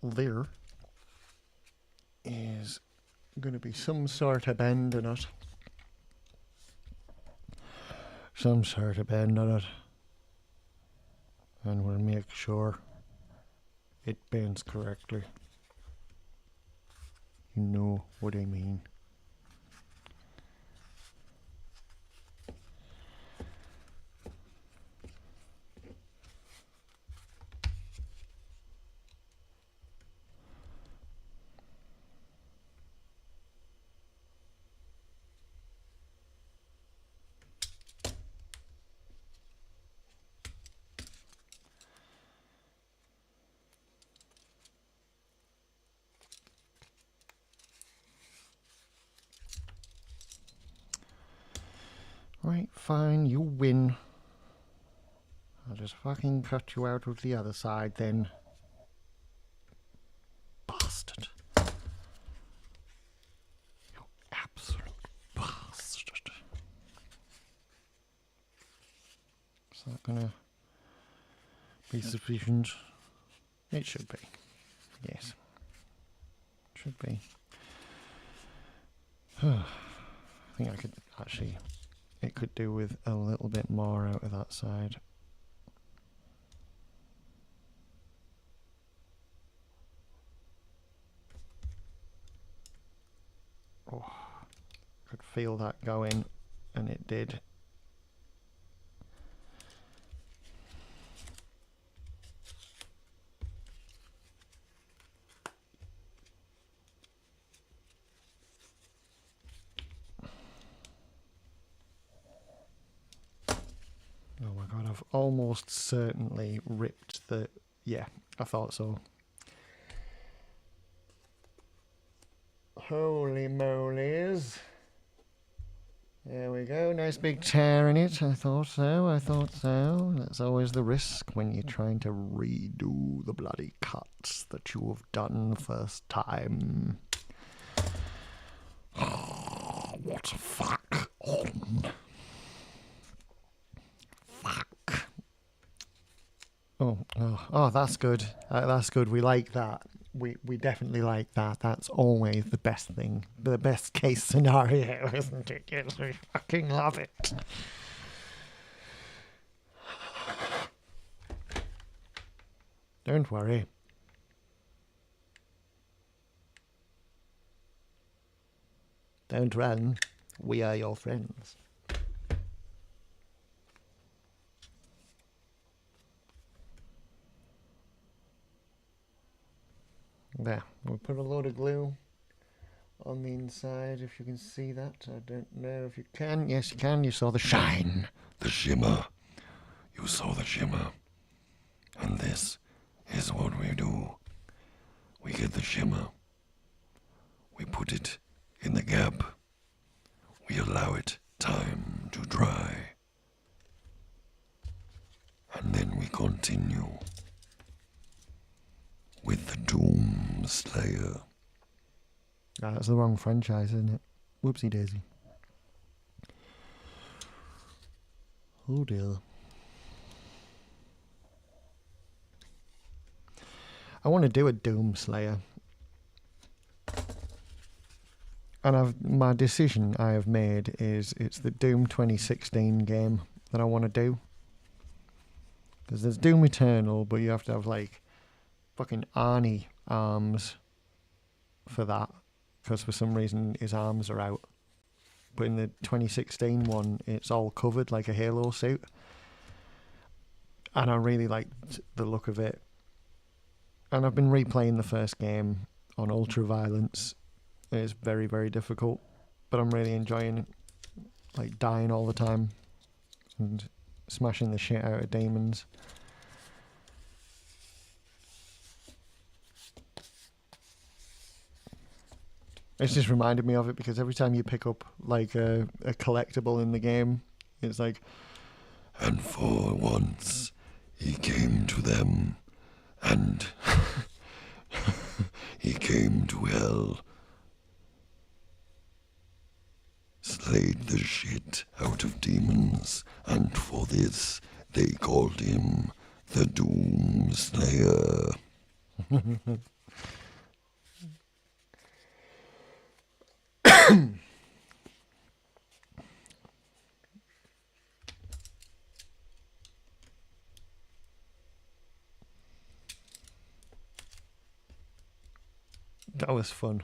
there is going to be some sort of bend in it. some sort of bend on it, and we'll make sure it bends correctly. You know what I mean. Right, fine, you win. I'll just fucking cut you out with the other side then. Bastard. You absolute bastard. Is that gonna be sufficient? It should be. Yes. Should be. I think I could actually... It could do with a little bit more out of that side. Oh, could feel that going, and it did. Oh my god, I've almost certainly ripped the... Yeah, I thought so. Holy molies. There we go, nice big tear in it. I thought so, I thought so. That's always the risk when you're trying to redo the bloody cuts that you have done first time. What a fuck on. Fuck. Oh, that's good. That's good. We like that. We definitely like that. That's always the best thing. The best case scenario, isn't it? Yes, we fucking love it. Don't worry. Don't run. We are your friends. There, we'll put a load of glue on the inside, if you can see that. I don't know if you can. Yes, you can. You saw the shine. The shimmer. You saw the shimmer. And this is what we do. We get the shimmer. We put it in the gap. We allow it time to dry. And then we continue with the Doom Slayer. Ah, that's the wrong franchise, isn't it? Whoopsie daisy. Oh dear. I want to do a Doom Slayer. And my decision I have made is it's the Doom 2016 game that I want to do. Because there's Doom Eternal, but you have to have like fucking Arnie arms for that. Because for some reason his arms are out. But in the 2016 one, it's all covered like a Halo suit. And I really liked the look of it. And I've been replaying the first game on Ultra Violence. It's very, very difficult. But I'm really enjoying it. Like dying all the time. And smashing the shit out of demons. It's just reminded me of it because every time you pick up like a collectible in the game, it's like... And for once, he came to them, and he came to hell. Slayed the shit out of demons, and for this they called him the Doom Slayer. That was fun.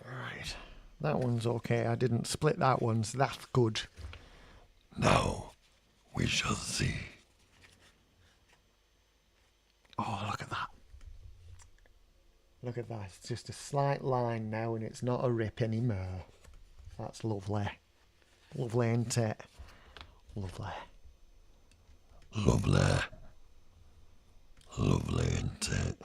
Right. That one's okay. I didn't split that one, so that's good. Now we shall see. Oh, look at that. Look at that. It's just a slight line now and it's not a rip anymore. That's lovely. Lovely, ain't it? Lovely. Lovely. Lovely, ain't it?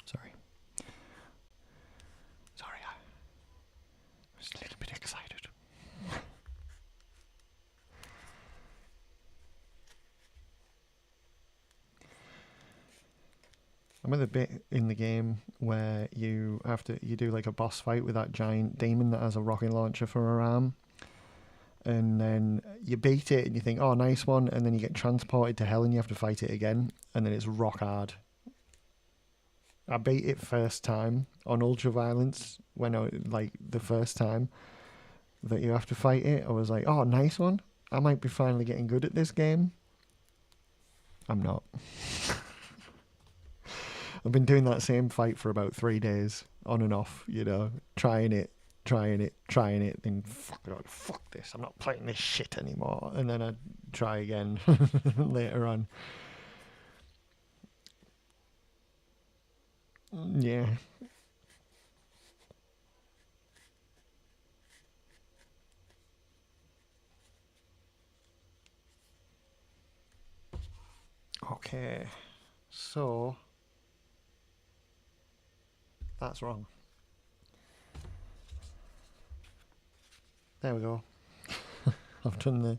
Sorry. Sorry, I was a little bit excited. I'm at the bit in the game where you do like a boss fight with that giant demon that has a rocket launcher for her arm. And then you beat it and you think, oh, nice one. And then you get transported to hell and you have to fight it again. And then it's rock hard. I beat it first time on Ultra Violence when the first time that you have to fight it. I was like, oh, nice one. I might be finally getting good at this game. I'm not. I've been doing that same fight for about 3 days, on and off, trying it, then fuck this, I'm not playing this shit anymore. And then I try again later on. Yeah. Okay. So that's wrong. There we go. I've done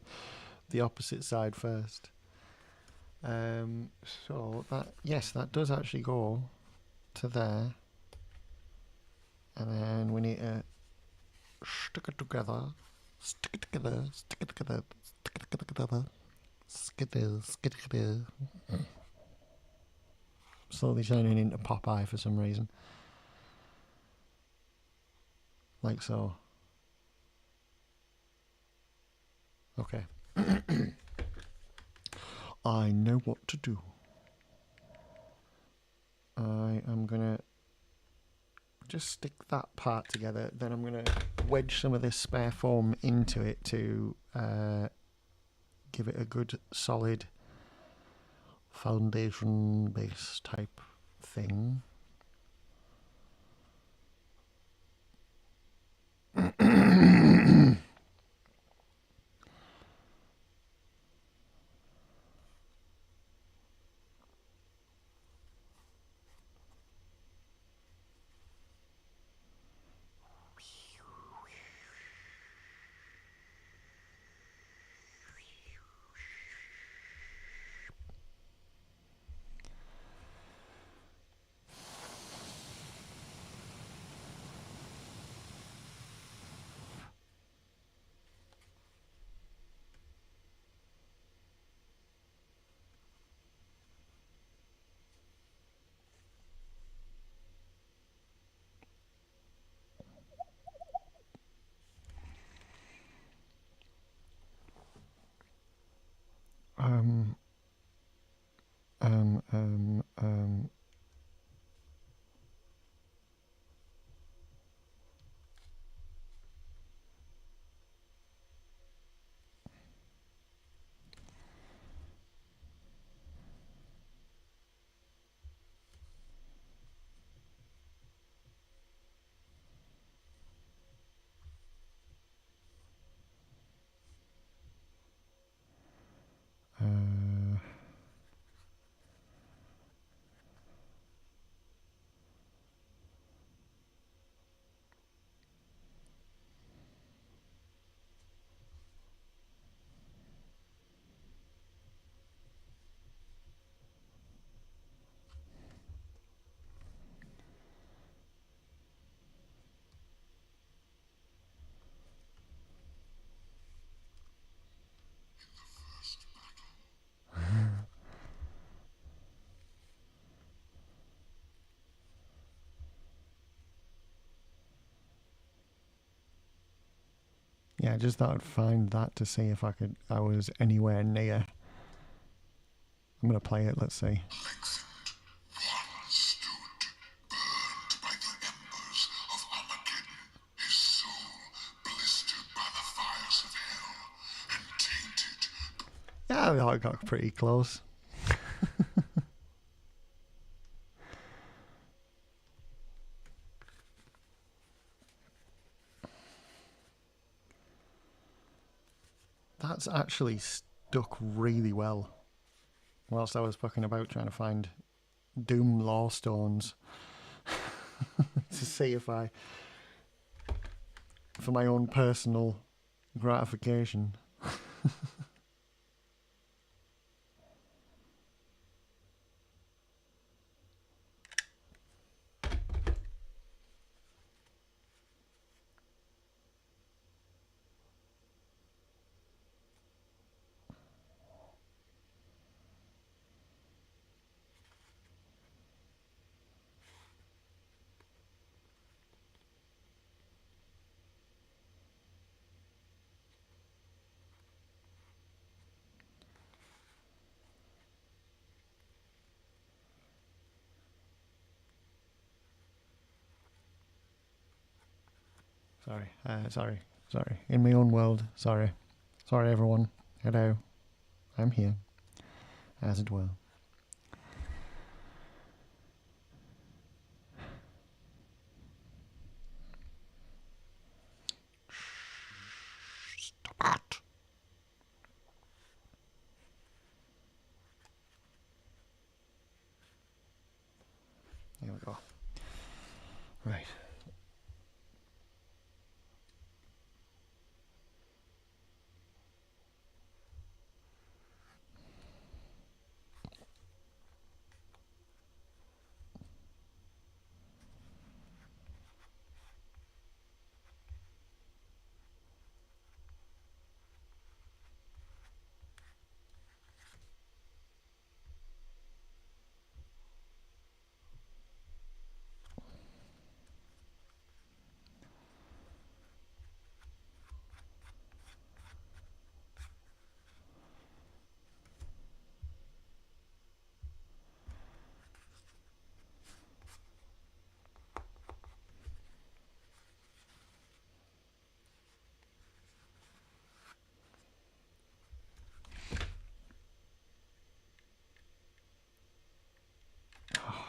the opposite side first. So that does actually go to there. And then we need to stick it together. Slowly turning into Popeye for some reason. Like so. Okay. I know what to do. I am gonna just stick that part together. Then I'm gonna wedge some of this spare foam into it to give it a good solid foundation base type thing. Yeah, I just thought I'd find that to see if I was anywhere near. I'm gonna play it, let's see. One stood, burned by the embers of Armageddon, his soul blistered by the fires of hell, and tainted. Yeah, I got pretty close. That's actually stuck really well. Whilst I was fucking about trying to find Doom Law Stones to see if I, for my own personal gratification. Sorry. In my own world, sorry. Sorry, everyone. Hello. I'm here. As it were. Stop it. Here we go. Right.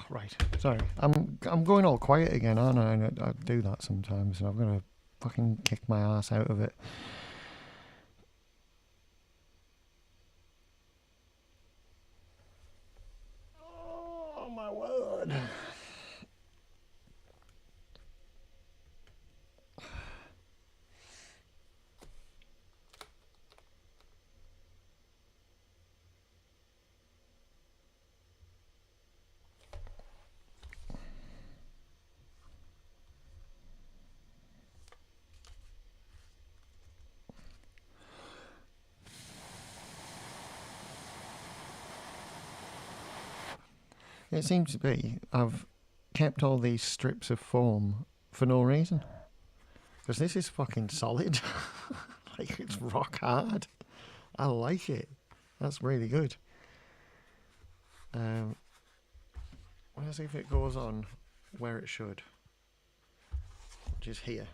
Right. Sorry. I'm going all quiet again, aren't I? I do that sometimes, and I'm gonna fucking kick my ass out of it. Oh my word. It seems to be I've kept all these strips of foam for no reason. Because this is fucking solid. Like, it's rock hard. I like it. That's really good. Let's see if it goes on where it should. Which is here.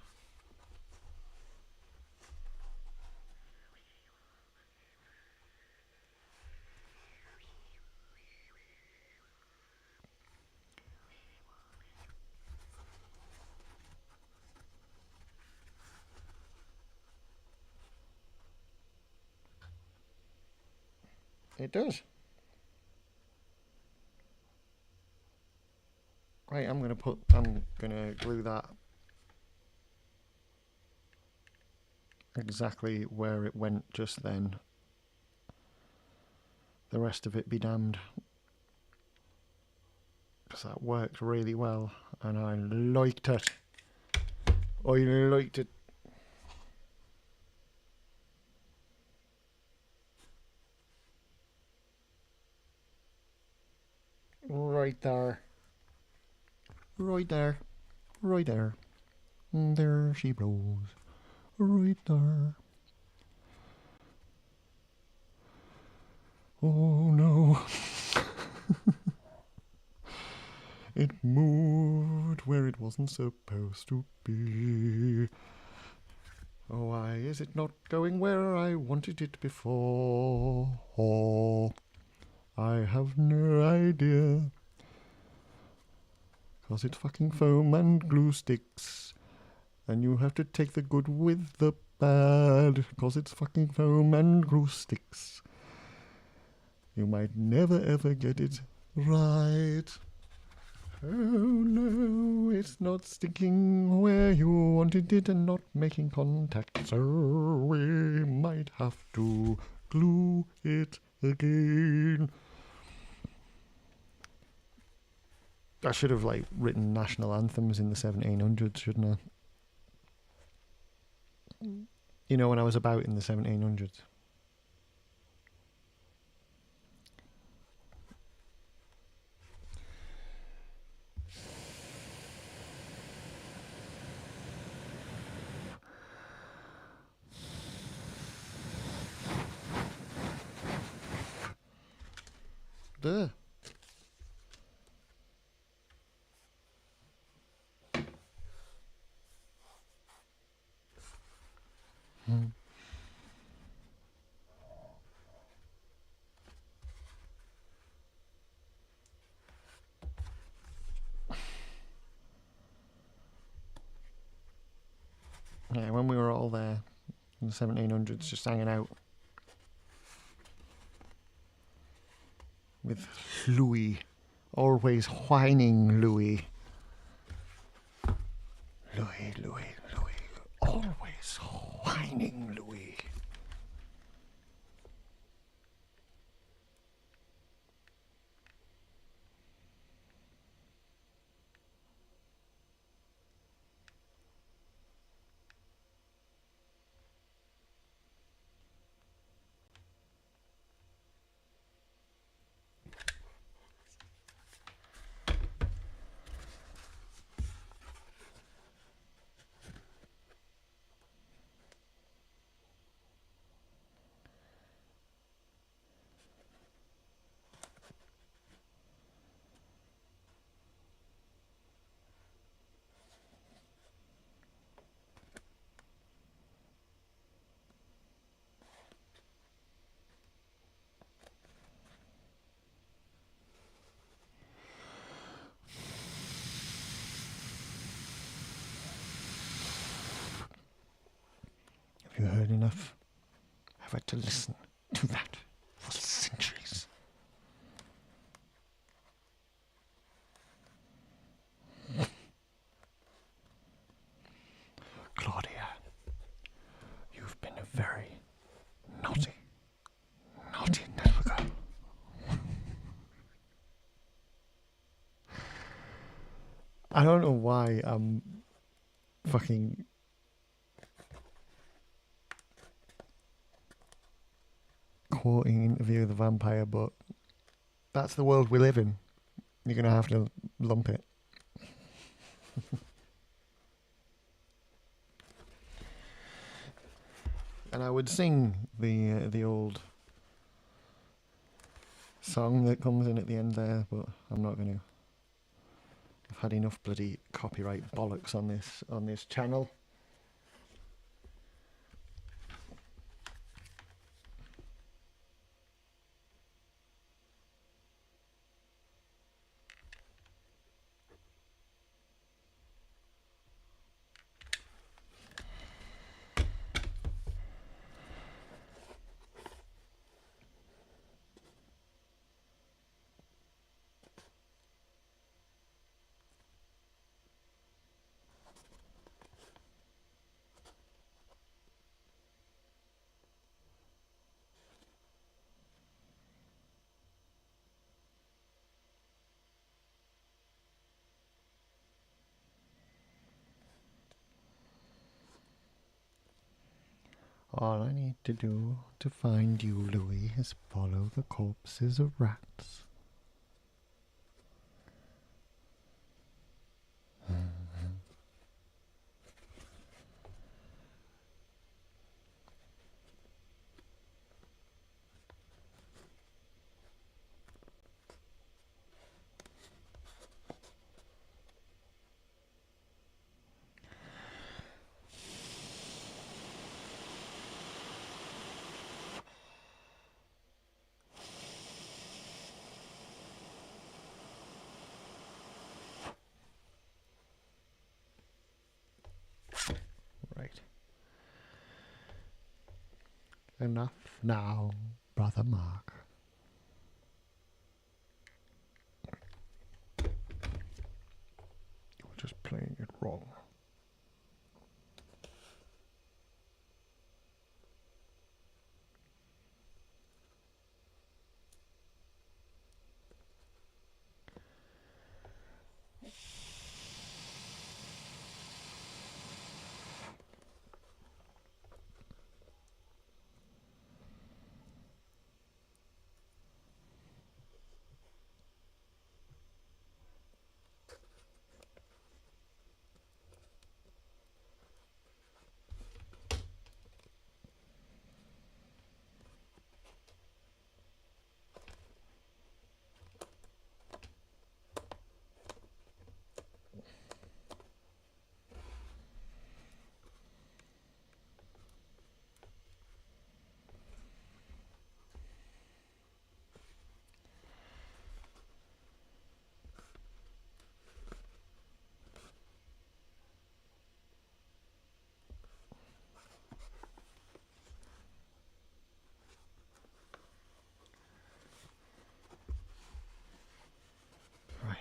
It does. Right, I'm gonna glue that exactly where it went just then. The rest of it be damned. Because that worked really well, and I liked it. I liked it. Right there. Right there. Right there. There she blows. right there. Oh no. It moved where it wasn't supposed to be. Oh, why is it not going where I wanted it before? Oh, I have no idea. 'Cause it's fucking foam and glue sticks. And you have to take the good with the bad. 'Cause it's fucking foam and glue sticks. You might never ever get it right. Oh no, it's not sticking where you wanted it and not making contact. So we might have to glue it again. I should have like written national anthems in the 1700s, shouldn't I? You know when I was about in the 1700s. There. Yeah, when we were all there in the 1700s, just hanging out with Louis, always whining Louis. Louis, always whining Louis. Have you heard enough? I've had to listen to that for centuries. Claudia, you've been a very naughty little girl. I don't know why I'm fucking quoting Interview with the Vampire, but that's the world we live in. You're going to have to lump it. And I would sing the old song that comes in at the end there, but I'm not going to. I've had enough bloody copyright bollocks on this channel. All I need to do to find you, Louis, is follow the corpses of rats. Enough now, Brother Mark. You're just playing it wrong. Right.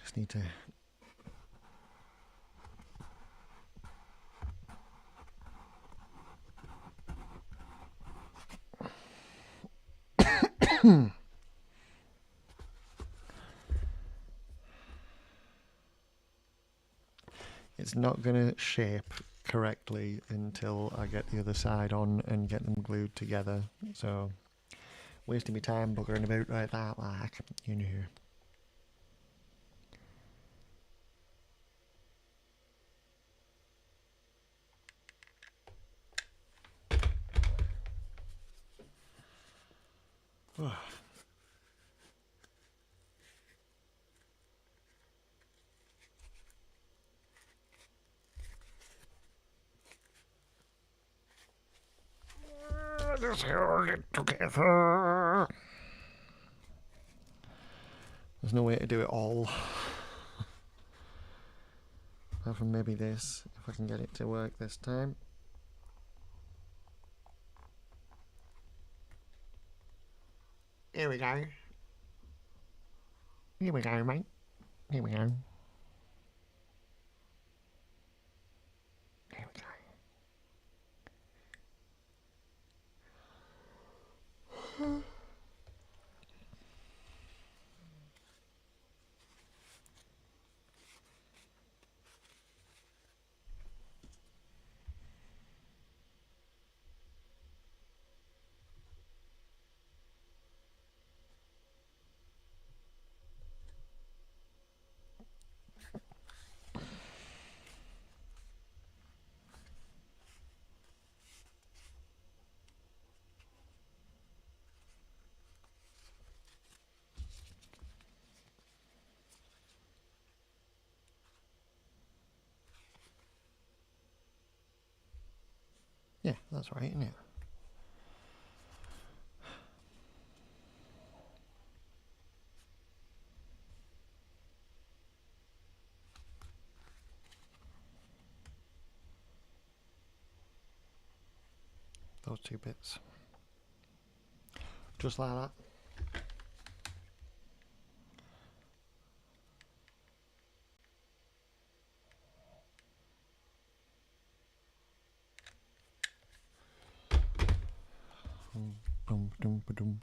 Just need to it's not going to shape correctly until I get the other side on and get them glued together. So, wasting my time buggering about like that, like, you know. Let's hold it together. There's no way to do it all. Apart from maybe this, if I can get it to work this time. Here we go. Here we go, mate. Here we go. Here we go. Yeah, that's right, isn't it? Those two bits. Just like that. Boom, boom, boom.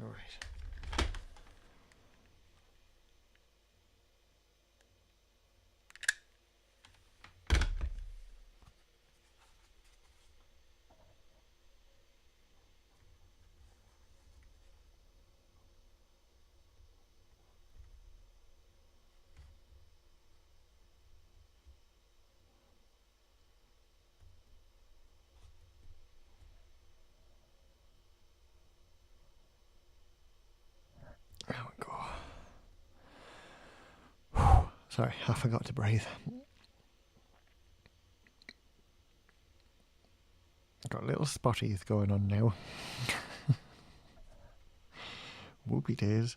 All right. There we go. Sorry, I forgot to breathe. Got a little spotties going on now. Whoopie days.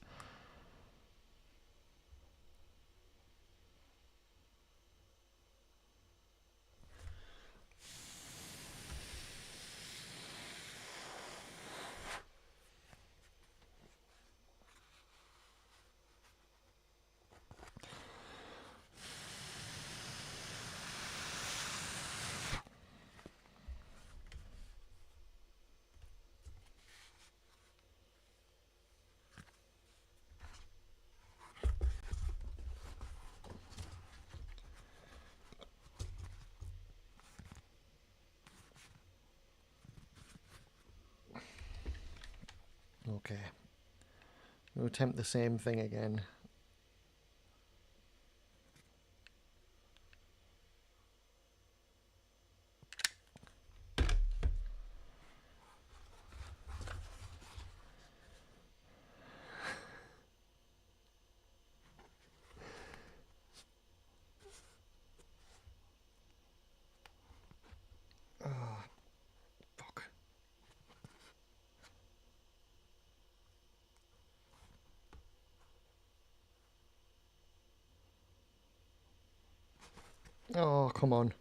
Okay. We'll attempt the same thing again. Oh, fuck. Oh, come on.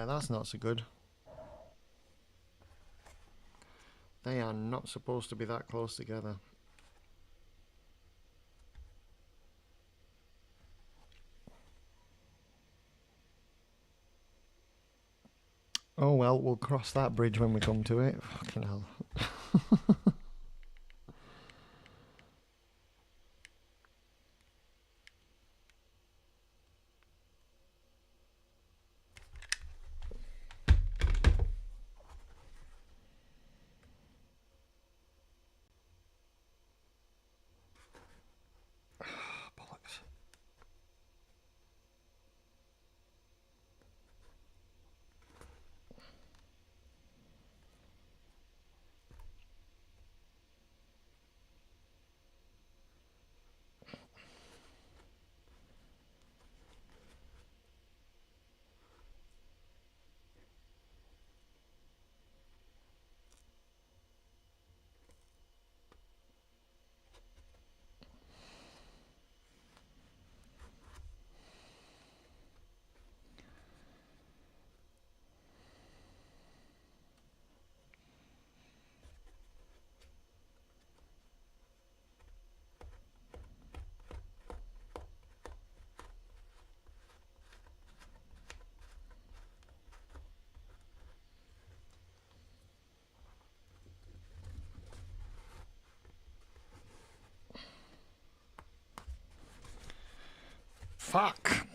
That's not so good. They are not supposed to be that close together. Oh well, we'll cross that bridge when we come to it. Fucking hell. Bollocks. Fuck.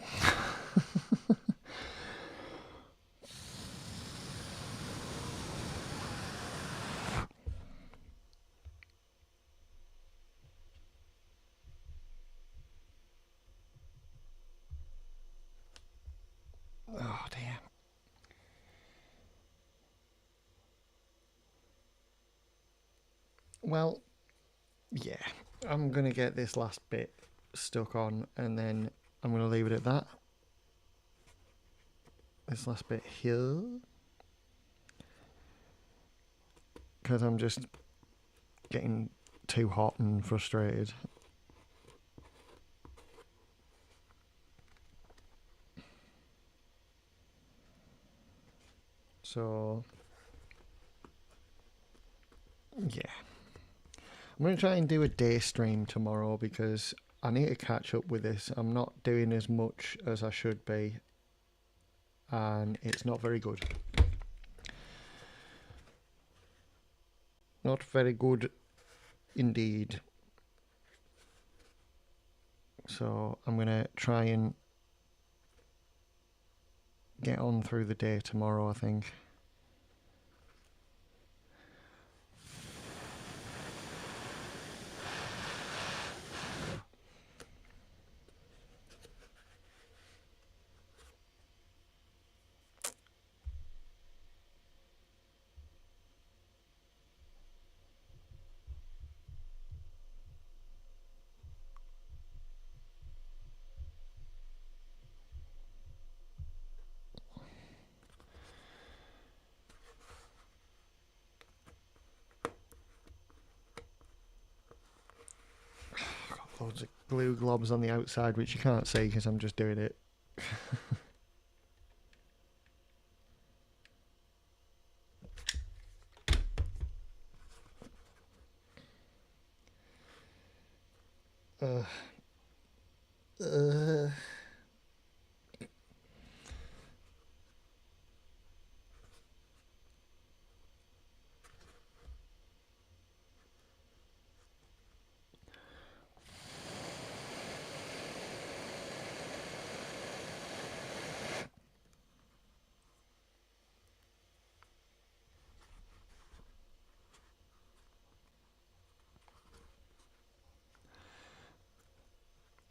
Well, yeah, I'm going to get this last bit stuck on and then I'm going to leave it at that. This last bit here. Because I'm just getting too hot and frustrated. So, yeah. I'm going to try and do a day stream tomorrow because I need to catch up with this. I'm not doing as much as I should be. And it's not very good. Not very good indeed. So I'm going to try and get on through the day tomorrow, I think. Loads of glue globs on the outside, which you can't see because I'm just doing it. uh, uh.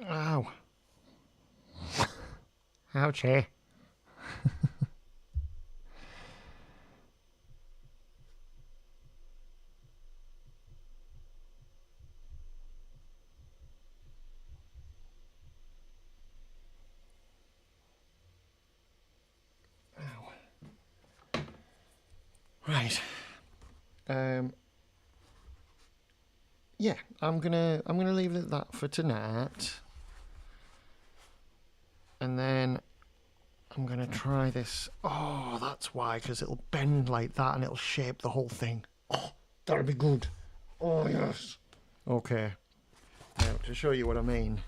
Ow. Ouchie. Right. Yeah, I'm gonna leave it at that for tonight. And then I'm gonna try this. Oh, that's why, because it'll bend like that and it'll shape the whole thing. Oh, that'll be good. Oh yes. Okay. Now to show you what I mean,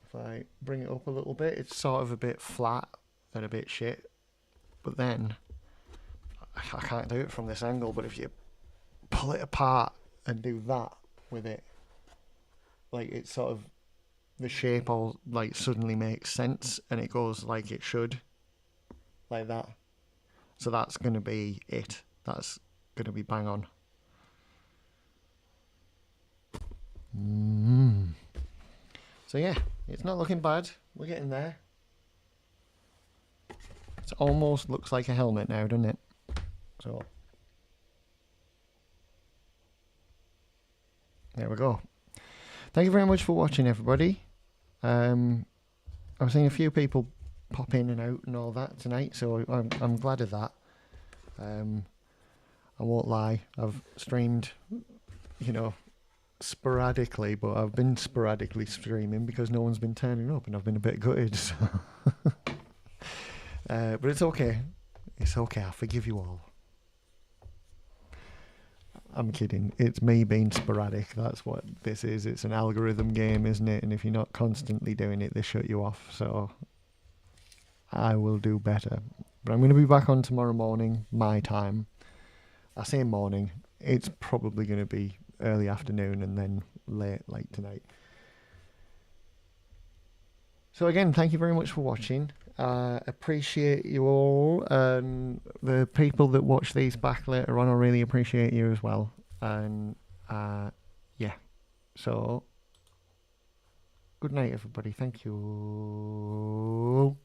if I bring it up a little bit, it's sort of a bit flat and a bit shit. But then I can't do it from this angle. But if you pull it apart and do that with it, like it's sort of the shape all like suddenly makes sense and it goes like it should, like that. So that's gonna be it. That's gonna be bang on. So yeah, it's not looking bad. We're getting there. It almost looks like a helmet now, doesn't it? So there we go. Thank you very much for watching, everybody. I've seen a few people pop in and out and all that tonight, so I'm glad of that. I won't lie, I've streamed, sporadically, but I've been sporadically streaming because no one's been turning up and I've been a bit gutted. So. But it's okay. It's okay, I forgive you all. I'm kidding. It's me being sporadic. That's what this is. It's an algorithm game, isn't it? And if you're not constantly doing it, they shut you off. So I will do better. But I'm going to be back on tomorrow morning, my time. I say morning. It's probably going to be early afternoon and then late, like tonight. So again, thank you very much for watching. Appreciate you all, and the people that watch these back later on, I really appreciate you as well. And yeah, so good night, everybody. Thank you.